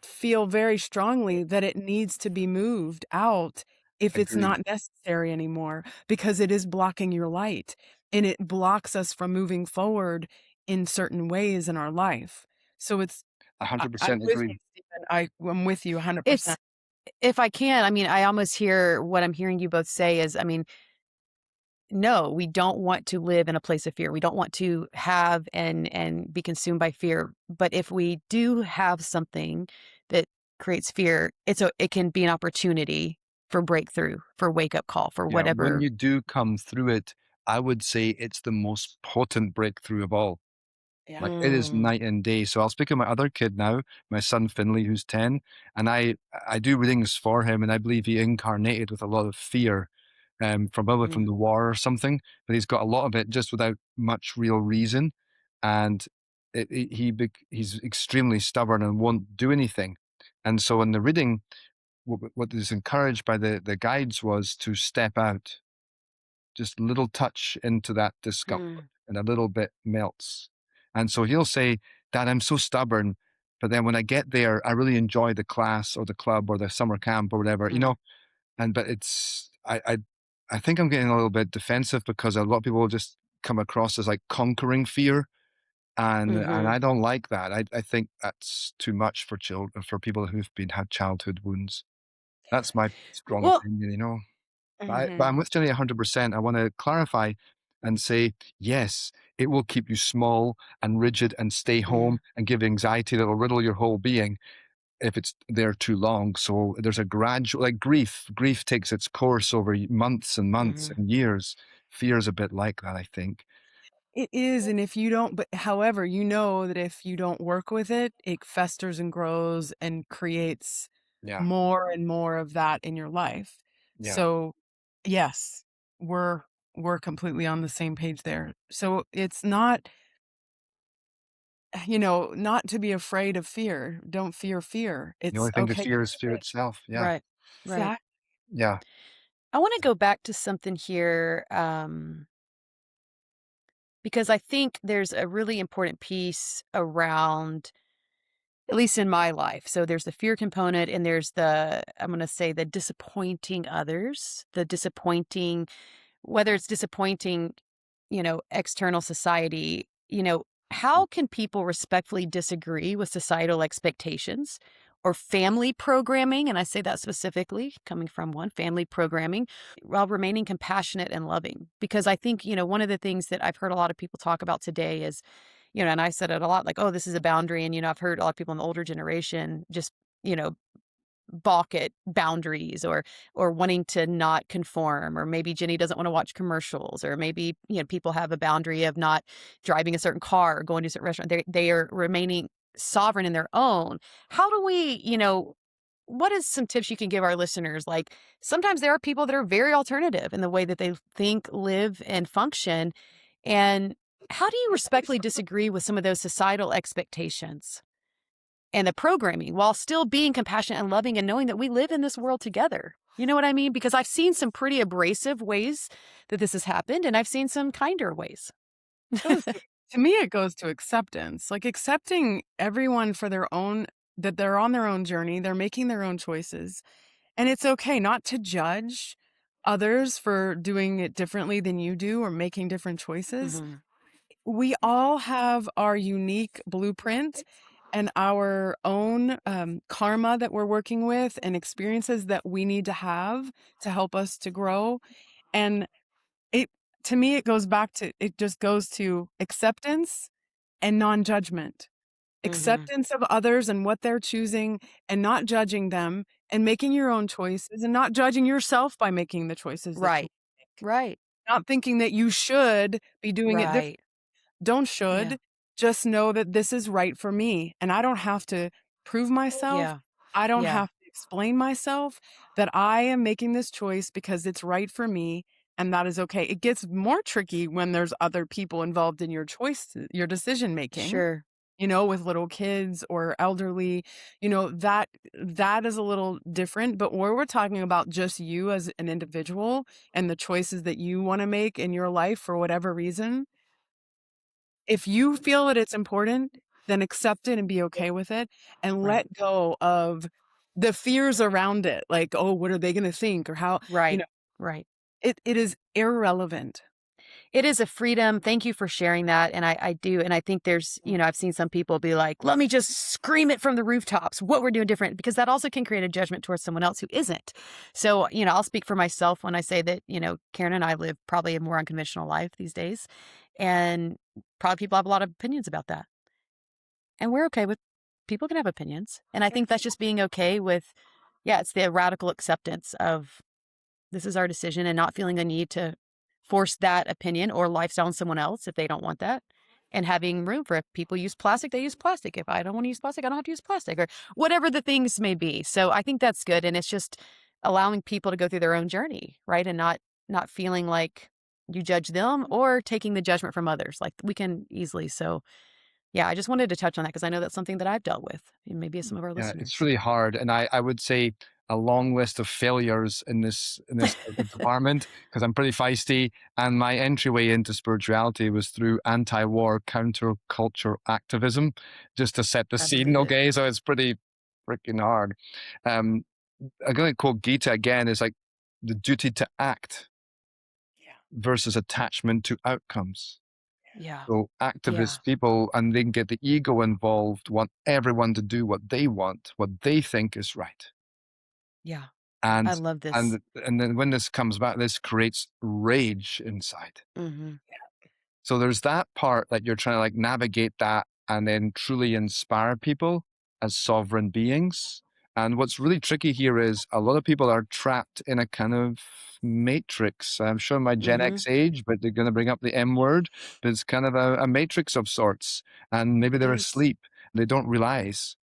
feel very strongly that it needs to be moved out if it's
agreed.
not necessary anymore, because it is blocking your light, and it blocks us from moving forward in certain ways in our life. So it's I'm
100%
with you,
agree.
Stephen. I'm with you 100%.
It's if I can, I mean, I almost hear what I'm hearing you both say is, I mean, no, we don't want to live in a place of fear. We don't want to have and be consumed by fear. But if we do have something that creates fear, it can be an opportunity for breakthrough, for wake up call, for
Yeah, when
whatever.
you do come through it, I would say it's the most potent breakthrough of all.
Yeah.
Like, it is
Mm.
night and day. So I'll speak of my other kid now, my son Finley, who's 10, and I do readings for him, and I believe he incarnated with a lot of fear, from probably from
Mm.
the war or something, but he's got a lot of it just without much real reason, and he's extremely stubborn and won't do anything. And so in the reading, what is encouraged by the guides was to step out, just a little touch into that discomfort,
Mm.
and a little bit melts. And so he'll say, Dad, I'm so stubborn. But then when I get there, I really enjoy the class or the club or the summer camp or whatever,
Mm.
but I think I'm getting a little bit defensive because a lot of people just come across as like conquering fear. And
Mhm.
I don't like that. I think that's too much for children, for people who've had childhood wounds. That's my strong
Well,
opinion. But
mhm.
I'm with Jenny 100%. I want to clarify and say, yes, it will keep you small and rigid and stay home and give anxiety that will riddle your whole being if it's there too long. So there's a gradual, like grief takes its course over months and months and years. Fear is a bit like that, I think.
It is, and if you don't, but however, you know that if you don't work with it, it festers and grows and creates
Yeah.
more and more of that in your life.
Yeah.
So, yes, we're completely on the same page there. So it's not, not to be afraid of fear. Don't fear fear.
The
It's
only thing to
okay.
fear is fear itself. Yeah.
Right. Right.
Exactly.
Yeah.
I want to go back to something here, because I think there's a really important piece around, at least in my life. So there's the fear component, and there's I'm going to say, the disappointing others, the disappointing, whether it's disappointing, external society, how can people respectfully disagree with societal expectations or family programming? And I say that specifically coming from one, family programming, while remaining compassionate and loving. Because I think, one of the things that I've heard a lot of people talk about today is, and I said it a lot, like, oh, this is a boundary. And, I've heard a lot of people in the older generation just, you know, balk at boundaries, or wanting to not conform, or maybe Jenny doesn't want to watch commercials, or maybe people have a boundary of not driving a certain car or going to a certain restaurant. They are remaining sovereign in their own. How do we, what is some tips you can give our listeners? Like, sometimes there are people that are very alternative in the way that they think, live, and function. And how do you respectfully disagree with some of those societal expectations and the programming while still being compassionate and loving and knowing that we live in this world together? You know what I mean? Because I've seen some pretty abrasive ways that this has happened, and I've seen some kinder ways.
To me, it goes to acceptance, like accepting everyone for their own, that they're on their own journey, they're making their own choices. And it's okay not to judge others for doing it differently than you do or making different choices. We all have our unique blueprint and our own karma that we're working with and experiences that we need to have to help us to grow. And it, to me, it just goes to acceptance and non-judgment. Acceptance of others and what they're choosing, and not judging them, and making your own choices, and not judging yourself by making the choices that you
Right.
make.
Right.
Not thinking that you should be doing it differently.
Right.
Don't
Yeah.
should. Just know that this is right for me, and I don't have to prove myself.
Yeah.
I don't
Yeah.
have to explain myself, that I am making this choice because it's right for me, and that is okay. It gets more tricky when there's other people involved in your choice, your decision making.
Sure.
With little kids or elderly, that is a little different. But where we're talking about just you as an individual and the choices that you want to make in your life for whatever reason, if you feel that it's important, then accept it and be okay with it, and
Right.
let go of the fears around it. Like, oh, what are they going to think, or how,
Right. Right.
it is irrelevant.
It is a freedom. Thank you for sharing that. And I do. And I think there's, I've seen some people be like, let me just scream it from the rooftops, what we're doing different, because that also can create a judgment towards someone else who isn't. So, I'll speak for myself when I say that, Karen and I live probably a more unconventional life these days. And probably people have a lot of opinions about that. And we're okay with people can have opinions. And I think that's just being okay with, it's the radical acceptance of this is our decision, and not feeling a need to force that opinion or lifestyle on someone else if they don't want that. And having room for, if people use plastic, they use plastic. If I don't want to use plastic, I don't have to use plastic, or whatever the things may be. So I think that's good. And it's just allowing people to go through their own journey, right? And not feeling like you judge them or taking the judgment from others. Like we can easily. So yeah, I just wanted to touch on that because I know that's something that I've dealt with, and maybe some of our
Yeah,
listeners.
it's really hard. And I would say a long list of failures in this department, because I'm pretty feisty. And my entryway into spirituality was through anti-war counterculture activism, just to set the scene. Okay, so it's pretty freaking hard. I'm going to quote Gita again. Is like the duty to act versus attachment to outcomes.
Yeah.
So activist people, and they can get the ego involved, want everyone to do what they want, what they think is right.
Yeah.
And
I love this.
And then when this comes back, this creates rage inside. So there's that part that you're trying to like navigate that and then truly inspire people as sovereign beings. And what's really tricky here is a lot of people are trapped in a kind of matrix. I'm sure my Gen X age, but they're going to bring up the M word, but it's kind of a matrix of sorts. And maybe they're asleep. They don't realize.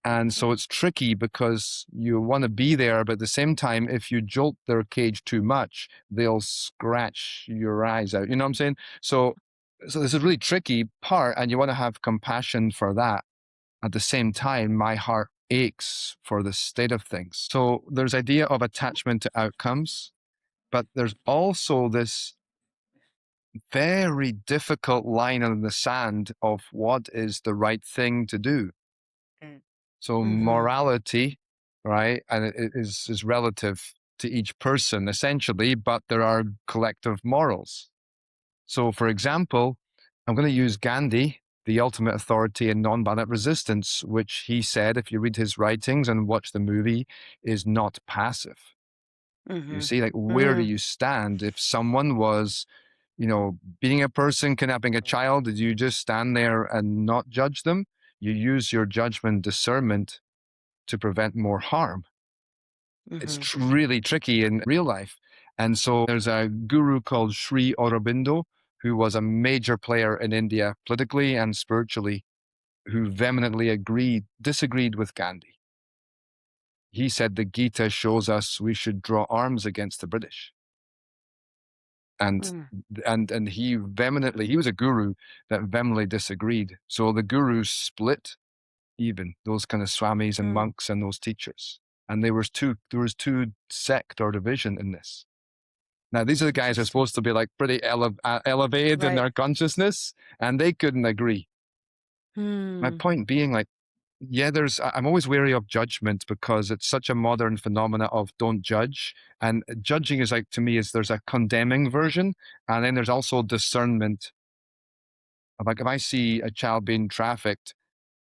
And so it's tricky because you want to be there, but at the same time, if you jolt their cage too much, they'll scratch your eyes out. You know what I'm saying? So this is a really tricky part, and you want to have compassion for that. At the same time, my heart aches for the state of things. So there's idea of attachment to outcomes, but there's also this very difficult line in the sand of what is the right thing to do. So morality, right, and it is relative to each person essentially, but there are collective morals. So for example, I'm going to use Gandhi, the ultimate authority in nonviolent resistance, which he said, if you read his writings and watch the movie, is not passive. You see, like, where do you stand if someone was, you know, beating a person, kidnapping a child? Did you just stand there and not judge them? You use your judgment, discernment to prevent more harm. It's really tricky in real life. And so there's a guru called Sri Aurobindo, who was a major player in India politically and spiritually, who vehemently disagreed with Gandhi. He said the Gita shows us we should draw arms against the British. And he was a guru that vehemently disagreed. So the gurus split, even those kind of swamis and monks and those teachers. And there was two sect or division in this. Now, these are the guys who are supposed to be like pretty elevated in their consciousness, and they couldn't agree. My point being, like, yeah, I'm always wary of judgment because it's such a modern phenomena of don't judge. And judging is like, to me, there's a condemning version. And then there's also discernment. Like, if I see a child being trafficked,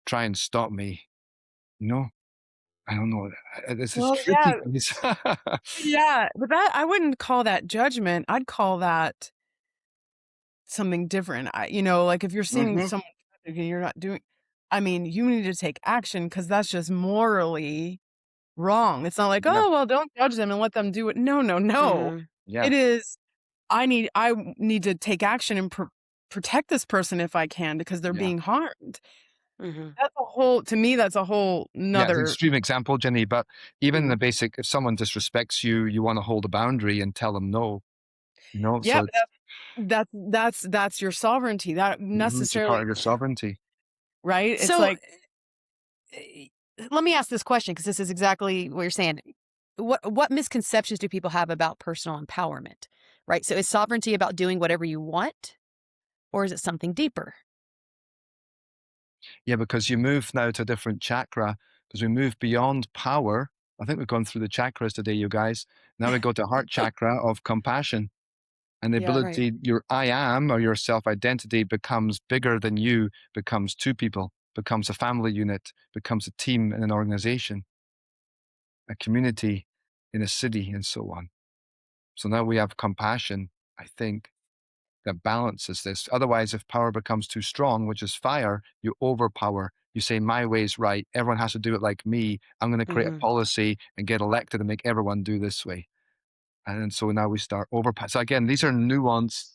try and stop me. You know, I don't know. This is tricky.
Yeah, but that I wouldn't call that judgment. I'd call that something different. Like if you're seeing someone and you're not doing, I mean, you need to take action because that's just morally wrong. It's not like, oh, well, don't judge them and let them do it. No.
Yeah.
It is, I need to take action and protect this person if I can because they're being harmed. To me, that's a whole nother.
Yeah, it's an extreme example, Jenny, but even the basic, if someone disrespects you, you want to hold a boundary and tell them no.
Yeah, so that's your sovereignty. That necessarily
part of your sovereignty.
Right? It's
so,
like,
let me ask this question because this is exactly what you're saying. What misconceptions do people have about personal empowerment? Right? So is sovereignty about doing whatever you want, or is it something deeper?
Yeah, because you move now to a different chakra, because we move beyond power. I think we've gone through the chakras today, you guys. Now we go to heart chakra of compassion. And the ability, your I am or your self-identity becomes bigger than you, becomes two people, becomes a family unit, becomes a team in an organization, a community in a city, and so on. So now we have compassion, I think, that balances this. Otherwise, if power becomes too strong, which is fire, you overpower. You say, my way's right. Everyone has to do it like me. I'm going to create a policy and get elected and make everyone do this way. And so now we start overpower. So again, these are nuanced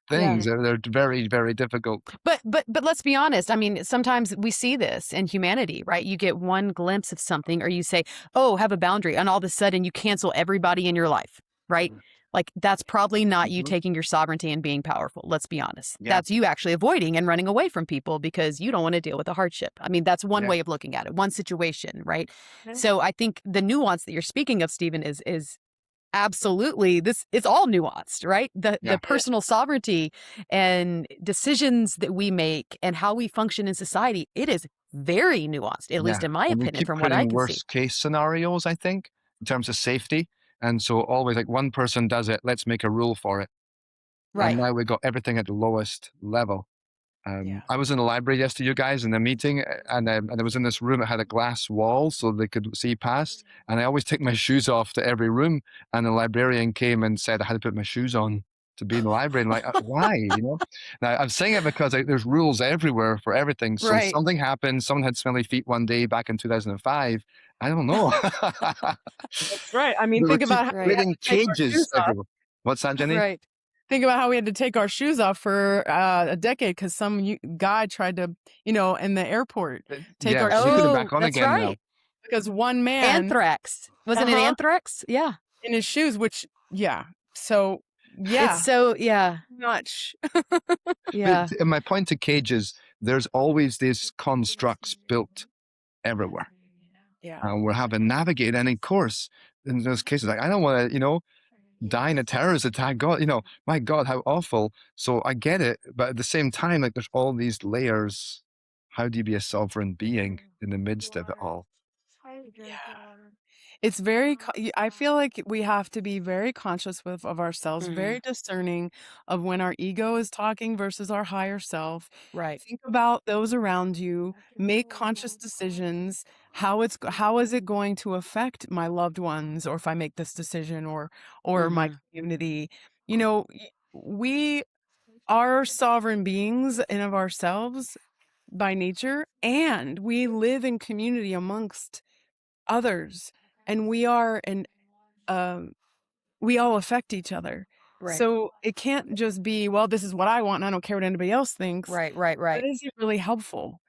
things.
Yeah.
They're very, very difficult.
But let's be honest. I mean, sometimes we see this in humanity, right? You get one glimpse of something or you say, oh, have a boundary. And all of a sudden you cancel everybody in your life, right? Like that's probably not you taking your sovereignty and being powerful. Let's be honest. Yeah. That's you actually avoiding and running away from people because you don't want to deal with the hardship. I mean, that's one way of looking at it, one situation, right? So I think the nuance that you're speaking of, Stephen, is absolutely it's all nuanced, right? The personal sovereignty and decisions that we make and how we function in society, it is very nuanced, at least in my opinion, from what I can see.
Worst case scenarios, I think, in terms of safety. And so always like one person does it, let's make a rule for it. Right. And now we got everything at the lowest level. I was in the library yesterday, you guys, in a meeting, and I was in this room. It had a glass wall so they could see past. And I always take my shoes off to every room. And the librarian came and said I had to put my shoes on to be in the library. And like, why? Now I'm saying it because there's rules everywhere for everything. So something happened. Someone had smelly feet one day back in 2005. I don't know.
That's right. I mean, think about how we had to take our shoes off.
What's that, Jenny?
Right. Think about how we had to take our shoes off for a decade because some guy tried to, in the airport, take our shoes.
Put it back on again now.
Because one man.
Anthrax. Wasn't it anthrax? Yeah.
In his shoes, which, So,
It's so,
much.
Yeah.
But my point to Cage is there's always these constructs built everywhere.
Yeah.
And we're having to navigate. And of course, in those cases, like, I don't want to, die in a terrorist attack. God, my God, how awful. So I get it. But at the same time, like, there's all these layers. How do you be a sovereign being in the midst of it all?
Yeah. It's I feel like we have to be very conscious of ourselves, very discerning of when our ego is talking versus our higher self.
Right.
Think about those around you, make conscious decisions. How is it going to affect my loved ones, or if I make this decision, or my community? We are sovereign beings in of ourselves by nature, and we live in community amongst others, and we all affect each other.
Right.
So it can't just be, well, this is what I want and I don't care what anybody else thinks.
Right.
But is it really helpful?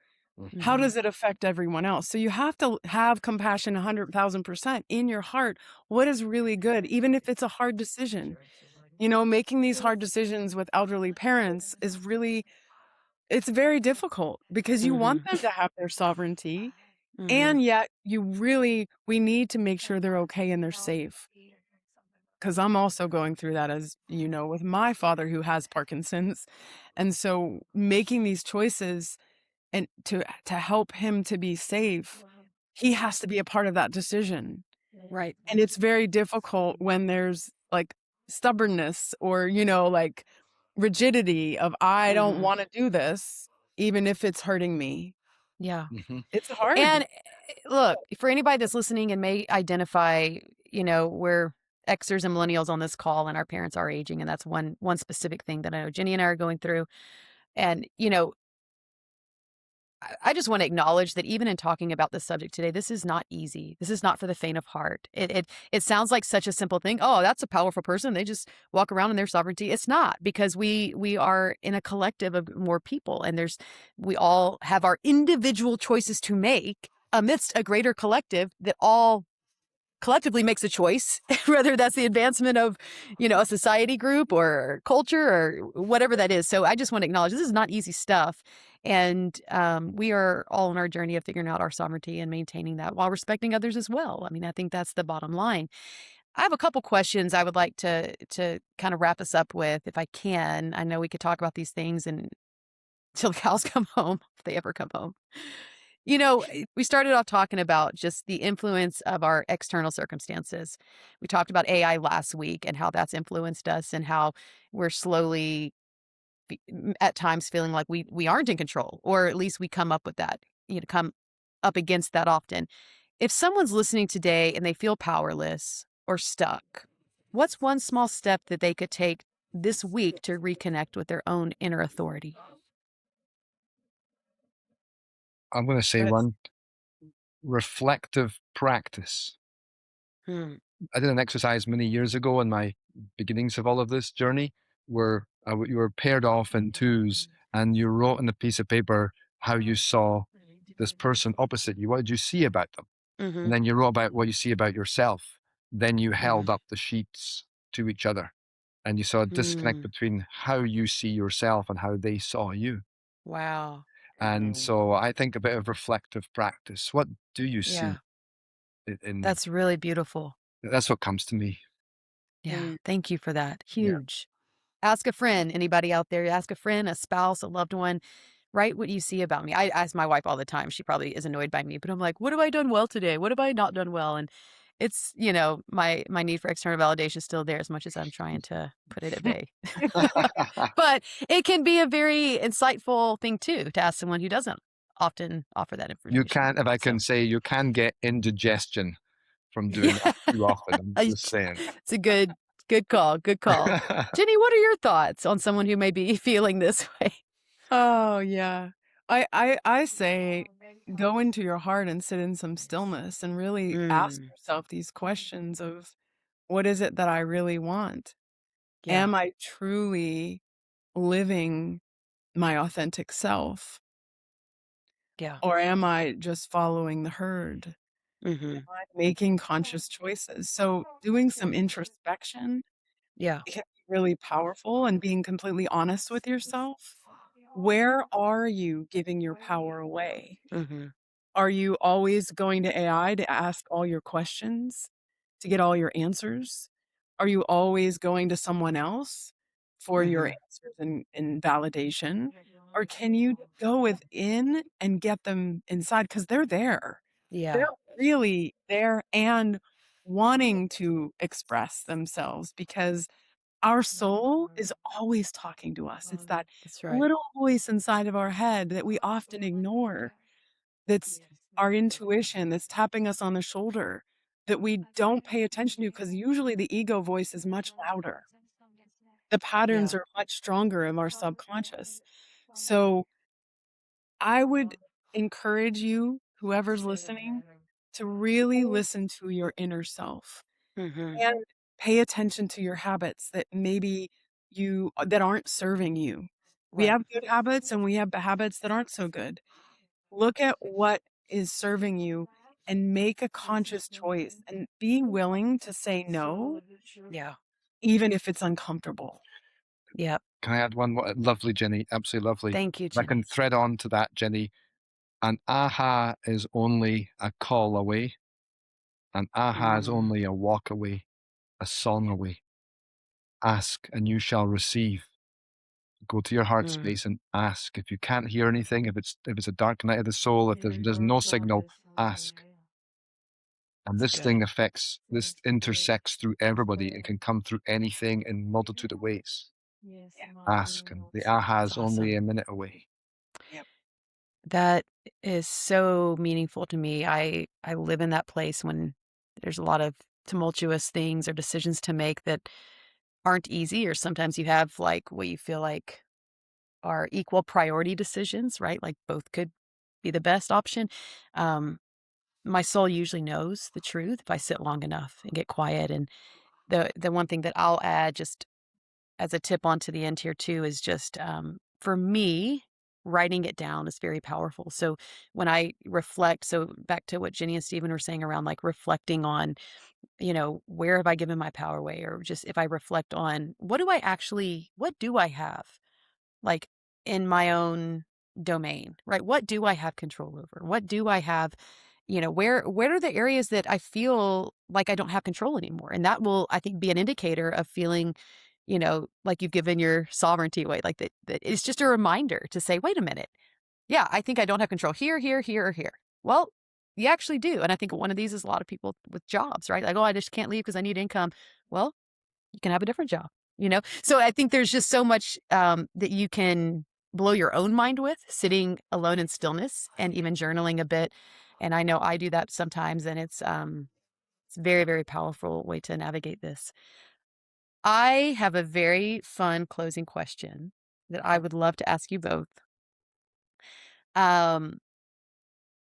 How does it affect everyone else? So you have to have compassion 100,000% in your heart. What is really good, even if it's a hard decision? Making these hard decisions with elderly parents is it's very difficult because you want them to have their sovereignty. And yet we need to make sure they're okay and they're safe. Because I'm also going through that, as you know, with my father who has Parkinson's. And so making these choices and to help him to be safe, he has to be a part of that decision.
Right.
And it's very difficult when there's like stubbornness or, like rigidity of, I don't want to do this, even if it's hurting me.
Yeah.
It's hard.
And look, for anybody that's listening and may identify, we're Xers and millennials on this call and our parents are aging. And that's one specific thing that I know Jenny and I are going through. And, I just want to acknowledge that even in talking about this subject today, this is not easy. This is not for the faint of heart. It sounds like such a simple thing. Oh, that's a powerful person. They just walk around in their sovereignty. It's not, because we are in a collective of more people, and we all have our individual choices to make amidst a greater collective that all collectively makes a choice, whether that's the advancement of, a society group or culture or whatever that is. So I just want to acknowledge this is not easy stuff. And we are all on our journey of figuring out our sovereignty and maintaining that while respecting others as well. I mean, I think that's the bottom line. I have a couple questions I would like to kind of wrap us up with, if I can. I know we could talk about these things until the cows come home, if they ever come home. We started off talking about just the influence of our external circumstances. We talked about AI last week and how that's influenced us and how we're slowly at times feeling like we aren't in control, or at least we come up with that, come up against that often. If someone's listening today and they feel powerless or stuck, what's one small step that they could take this week to reconnect with their own inner authority?
I'm going to say one: reflective practice. I did an exercise many years ago in my beginnings of all of this journey where you were paired off in twos and you wrote on a piece of paper how you saw this person opposite you. What did you see about them? And then you wrote about what you see about yourself. Then you held up the sheets to each other and you saw a disconnect between how you see yourself and how they saw you.
Wow.
And so I think a bit of reflective practice. What do you see?
That's really beautiful.
That's what comes to me.
Yeah. Thank you for that. Huge. Ask a friend. Anybody out there, ask a friend, a spouse, a loved one. Write what you see about me. I ask my wife all the time. She probably is annoyed by me, but I'm like, what have I done well today? What have I not done well? And it's, my need for external validation is still there, as much as I'm trying to put it at bay. But it can be a very insightful thing too, to ask someone who doesn't often offer that information.
You can, if I can say, you can get indigestion from doing that too often. I'm just saying.
It's a good Good call. Good call. Jenny, what are your thoughts on someone who may be feeling this way?
Oh, yeah. I say go into your heart and sit in some stillness and really ask
Mm,
yourself these questions of what is it that I really want?
yeah.
Am I truly living my authentic self?
Yeah.
Or am I just following the herd?
Mhm.
Am I making conscious choices? So doing some introspection,
Yeah.
it can be really powerful and being completely honest with yourself. Where are you giving your power away?
Mhm.
Are you always going to AI to ask all your questions, to get all your answers? Are you always going to someone else for your
Mhm.
answers and validation? Or can you go within and get them inside? Because they're there. They're
Yeah.
really there and wanting to express themselves because our soul is always talking to us. It's that
That's right.
little voice inside of our head that we often ignore. That's our intuition that's tapping us on the shoulder that we don't pay attention to because usually the ego voice is much louder. The patterns
Yeah.
are much stronger in our subconscious. So I would encourage you, whoever's listening, to really listen to your inner self
Mhm.
and pay attention to your habits that maybe that aren't serving you. We
Right.
have good habits and we have the habits that aren't so good. Look at what is serving you and make a conscious choice and be willing to say no,
Yeah.
even if it's uncomfortable.
Yep.
Can I add one more? Lovely, Jenny. Absolutely lovely.
Thank you,
If I can
Jenny.
thread on to that, Jenny, an aha is only a call away. An aha is
Mm.
only a walk away, a song away. Ask and you shall receive. Go to your heart
Mm.
space and ask. If you can't hear anything, if it's a dark night of the soul, if there's no signal, ask. And
It's
this
good.
thing affects, this intersects through everybody. It can come through anything in multitude of ways.
Yeah.
Ask, and the aha
That's
is only
awesome.
a minute away.
Yep.
That is so meaningful to me. I live in that place when there's a lot of tumultuous things or decisions to make that aren't easy, or sometimes you have like what you feel like are equal priority decisions, right? Like both could be the best option. Um, my soul usually knows the truth if I sit long enough and get quiet. And the one thing that I'll add just as a tip onto the end here too is just for me, writing it down is very powerful. So when I reflect, so back to what Jenny and Stephen were saying around like reflecting on, where have I given my power away? Or just if I reflect on what do I have? Like in my own domain, right? What do I have control over? What do I have, where are the areas that I feel like I don't have control anymore? And that will, I think, be an indicator of feeling, like you've given your sovereignty away. Like that it's just a reminder to say, wait a minute. Yeah, I think I don't have control here, here, here, or here. Well, you actually do. And I think one of these is a lot of people with jobs, right? Like, oh, I just can't leave because I need income. Well, you can have a different job, you know? So I think there's just so much that you can blow your own mind with sitting alone in stillness and even journaling a bit. And I know I do that sometimes, and it's a very, very powerful way to navigate this. I have a very fun closing question that I would love to ask you both. Um,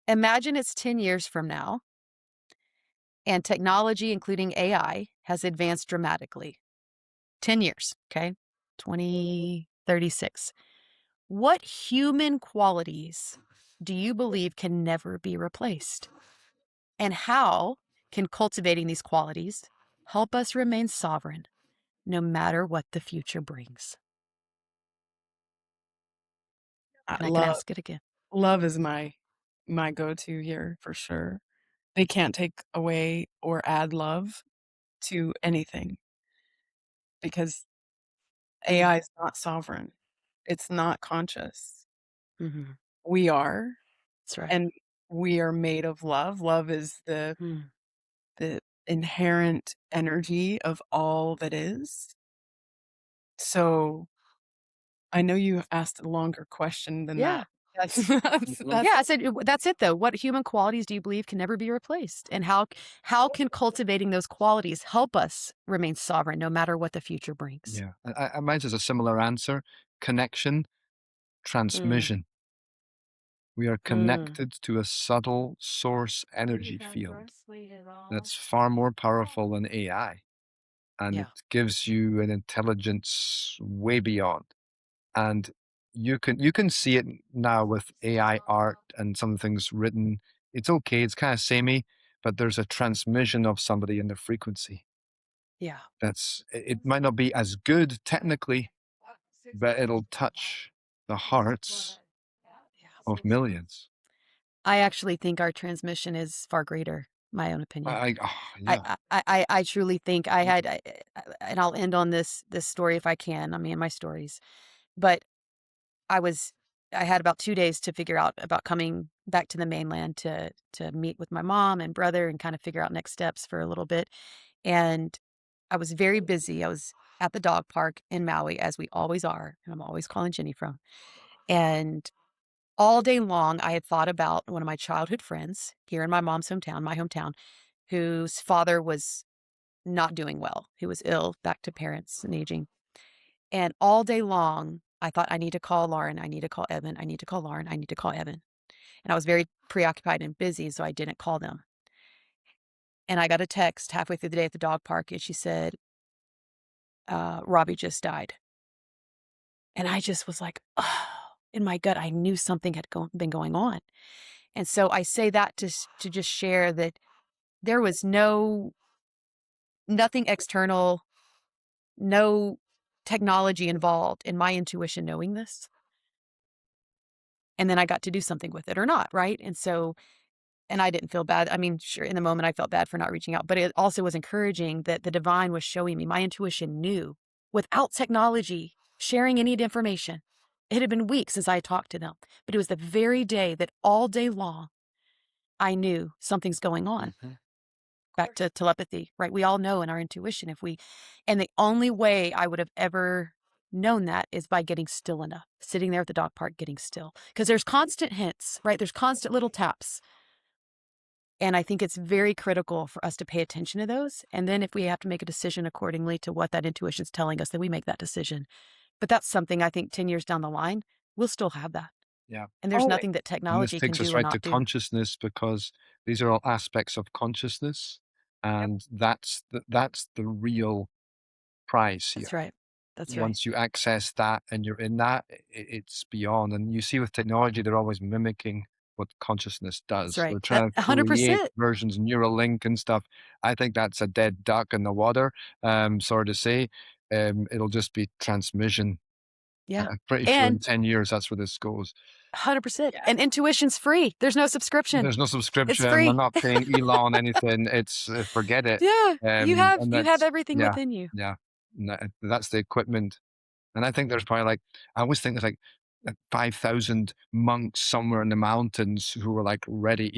Imagine it's 10 years from now and technology, including AI, has advanced dramatically. 10 years, okay? 2036. What human qualities do you believe can never be replaced? And how can cultivating these qualities help us remain sovereign no matter what the future brings? And I can
Love
ask it again.
love is my go-to here for sure. They can't take away or add love to anything because
Mm,
AI is not sovereign. It's not conscious.
mhm.
We are,
That's right.
and we are made of love. Love is
Mm,
the inherent energy of all that is. So, I know you asked a longer question than
yeah.
that. That's
Yeah, I said that's it though. What human qualities do you believe can never be replaced? And how can cultivating those qualities help us remain sovereign no matter what the future brings?
Yeah. Mine is a similar answer. Connection,
Mm,
transmission. We are
mm,
connected to a subtle source energy field that's far more powerful than AI. And
yeah.
it gives you an intelligence way beyond. And you can see it now with AI art and some things written. It's okay, it's kind of samey, but there's a transmission of somebody in the frequency.
Yeah.
It might not be as good technically, but it'll touch the hearts of millions.
I actually think our transmission is far greater, my own opinion. I
Yeah.
I truly think I had and I'll end on this story if I can. I mean, my stories. But I was I had about 2 days to figure out about coming back to the mainland to meet with my mom and brother and kind of figure out next steps for a little bit. And I was very busy. I was at the dog park in Maui, as we always are, and I'm always calling Jenny from. And all day long, I had thought about one of my childhood friends here in my mom's hometown, my hometown, whose father was not doing well. He was ill, back to parents and aging. And all day long, I thought, I need to call Lauren. I need to call Evan. I need to call Lauren. I need to call Evan. And I was very preoccupied and busy, so I didn't call them. And I got a text halfway through the day at the dog park, and she said, Robbie just died. And I just was like, oh, in my gut, I knew something had been going on. And so I say that to just share that there was nothing external, no technology involved in my intuition knowing this. And then I got to do something with it or not, right? And I didn't feel bad. I mean, sure, in the moment I felt bad for not reaching out, but it also was encouraging that the divine was showing me. My intuition knew without technology sharing any information. It had been weeks since I had talked to them, but it was the very day that all day long I knew something's going on.
Mhm.
Back to telepathy, right? We all know in our intuition and the only way I would have ever known that is by getting still enough, sitting there at the dog park, getting still. Because there's constant hints, right? There's constant little taps. And I think it's very critical for us to pay attention to those. And then if we have to make a decision accordingly to what that intuition is telling us, then we make that decision. But that's something I think 10 years down the line, we'll still have that.
Yeah.
And there's
Oh,
nothing that
And this
technology can
takes us
do or
right to
not do.
consciousness, because these are all aspects of consciousness,
yep.
and that's the real prize here.
That's right. That's right.
Once you access that and you're in that, it's beyond. And you see with technology, they're always mimicking what consciousness
That's
does.
right.
They're trying to create
100%.
versions, Neuralink and stuff. I think that's a dead duck in the water. Sorry to say. It'll just be transmission.
Yeah.
I'm pretty sure in
And
10 years, that's where this goes.
100%.
Yeah.
And intuition's free. There's no subscription.
There's no
It's
subscription.
free.
We're not paying Elon anything. It's forget it.
Yeah. You have
And
everything
yeah,
within you.
yeah. That's the equipment. And I think there's probably I always think there's like 5,000 monks somewhere in the mountains who were like ready,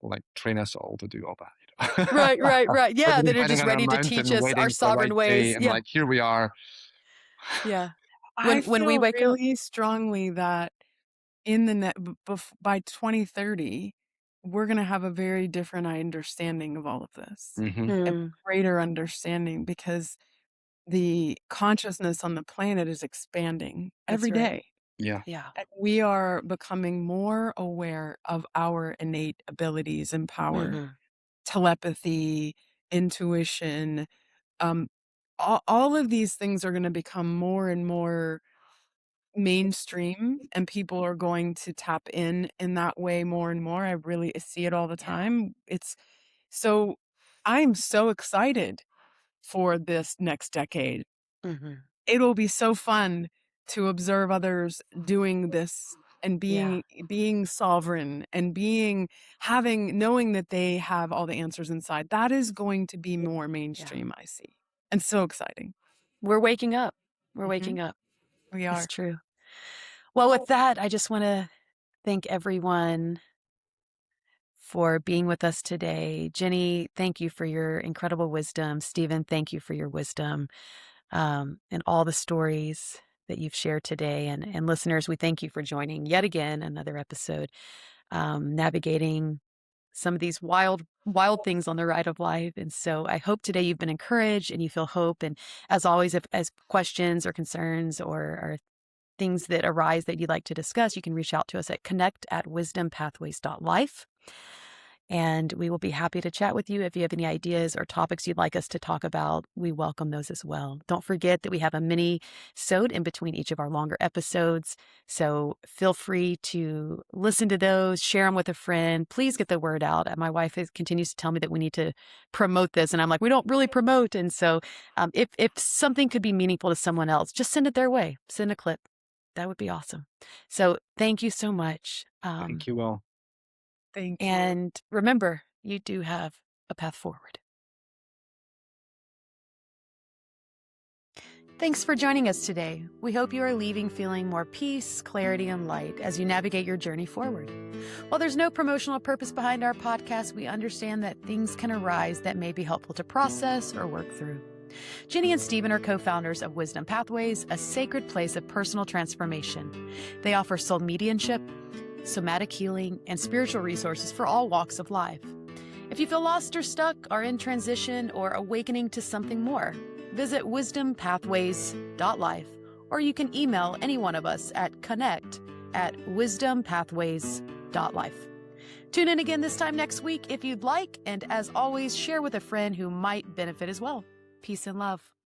like train us all to do all that.
Right.
Like
Yeah.
they're
That are
hiding
just
on a
ready to
mountain
teach us our
waiting for the
sovereign
right day,
ways.
and
Yeah.
like here we are.
Yeah.
I
When we
feel
wake up.
really strongly that in the by 2030, we're going to have a very different understanding of all of this,
Hmm.
a
Mm,
greater understanding, because the consciousness on the planet is expanding
that's
every
right.
day.
Yeah.
Yeah.
And we are becoming more aware of our innate abilities and power,
Hmm.
telepathy, intuition. Um, all of these things are going to become more and more mainstream, and people are going to tap in that way more and more. I really see it all the
Yeah.
time. It's so I'm so excited for this next decade.
Hmm.
It'll be so fun to observe others doing this and
Yeah.
being sovereign and knowing that they have all the answers inside. That is going to be more
Yeah.
mainstream, I see. And so exciting.
We're waking up. We're
Mhm.
waking up.
We
It's
are.
true. Well, with that, I just want to thank everyone for being with us today. Jenny, thank you for your incredible wisdom. Stephen, thank you for your wisdom, and all the stories that you've shared today. And listeners, we thank you for joining yet again another episode, navigating some of these wild things on the ride of life. And so I hope today you've been encouraged and you feel hope. And as always, if as questions or concerns or things that arise that you'd like to discuss, you can reach out to us at connect@wisdompathways.life. And we will be happy to chat with you. If you have any ideas or topics you'd like us to talk about, we welcome those as well. Don't forget that we have a mini-sode in between each of our longer episodes. So feel free to listen to those, share them with a friend. Please get the word out. My wife continues to tell me that we need to promote this. And I'm like, we don't really promote. And so if something could be meaningful to someone else, just send it their way. Send a clip. That would be awesome. So thank you so much.
Thank you all.
Thank you.
And remember, you do have a path forward. Thanks for joining us today. We hope you are leaving feeling more peace, clarity, and light as you navigate your journey forward. While there's no promotional purpose behind our podcast, we understand that things can arise that may be helpful to process or work through. Jenny and Stephen are co-founders of Wisdom Pathways, a sacred place of personal transformation. They offer soul mediumship, somatic healing, and spiritual resources for all walks of life. If you feel lost or stuck, are in transition, or awakening to something more, visit wisdompathways.life, or you can email any one of us at connect@wisdompathways.life. Tune in again this time next week if you'd like, and as always, share with a friend who might benefit as well. Peace and love.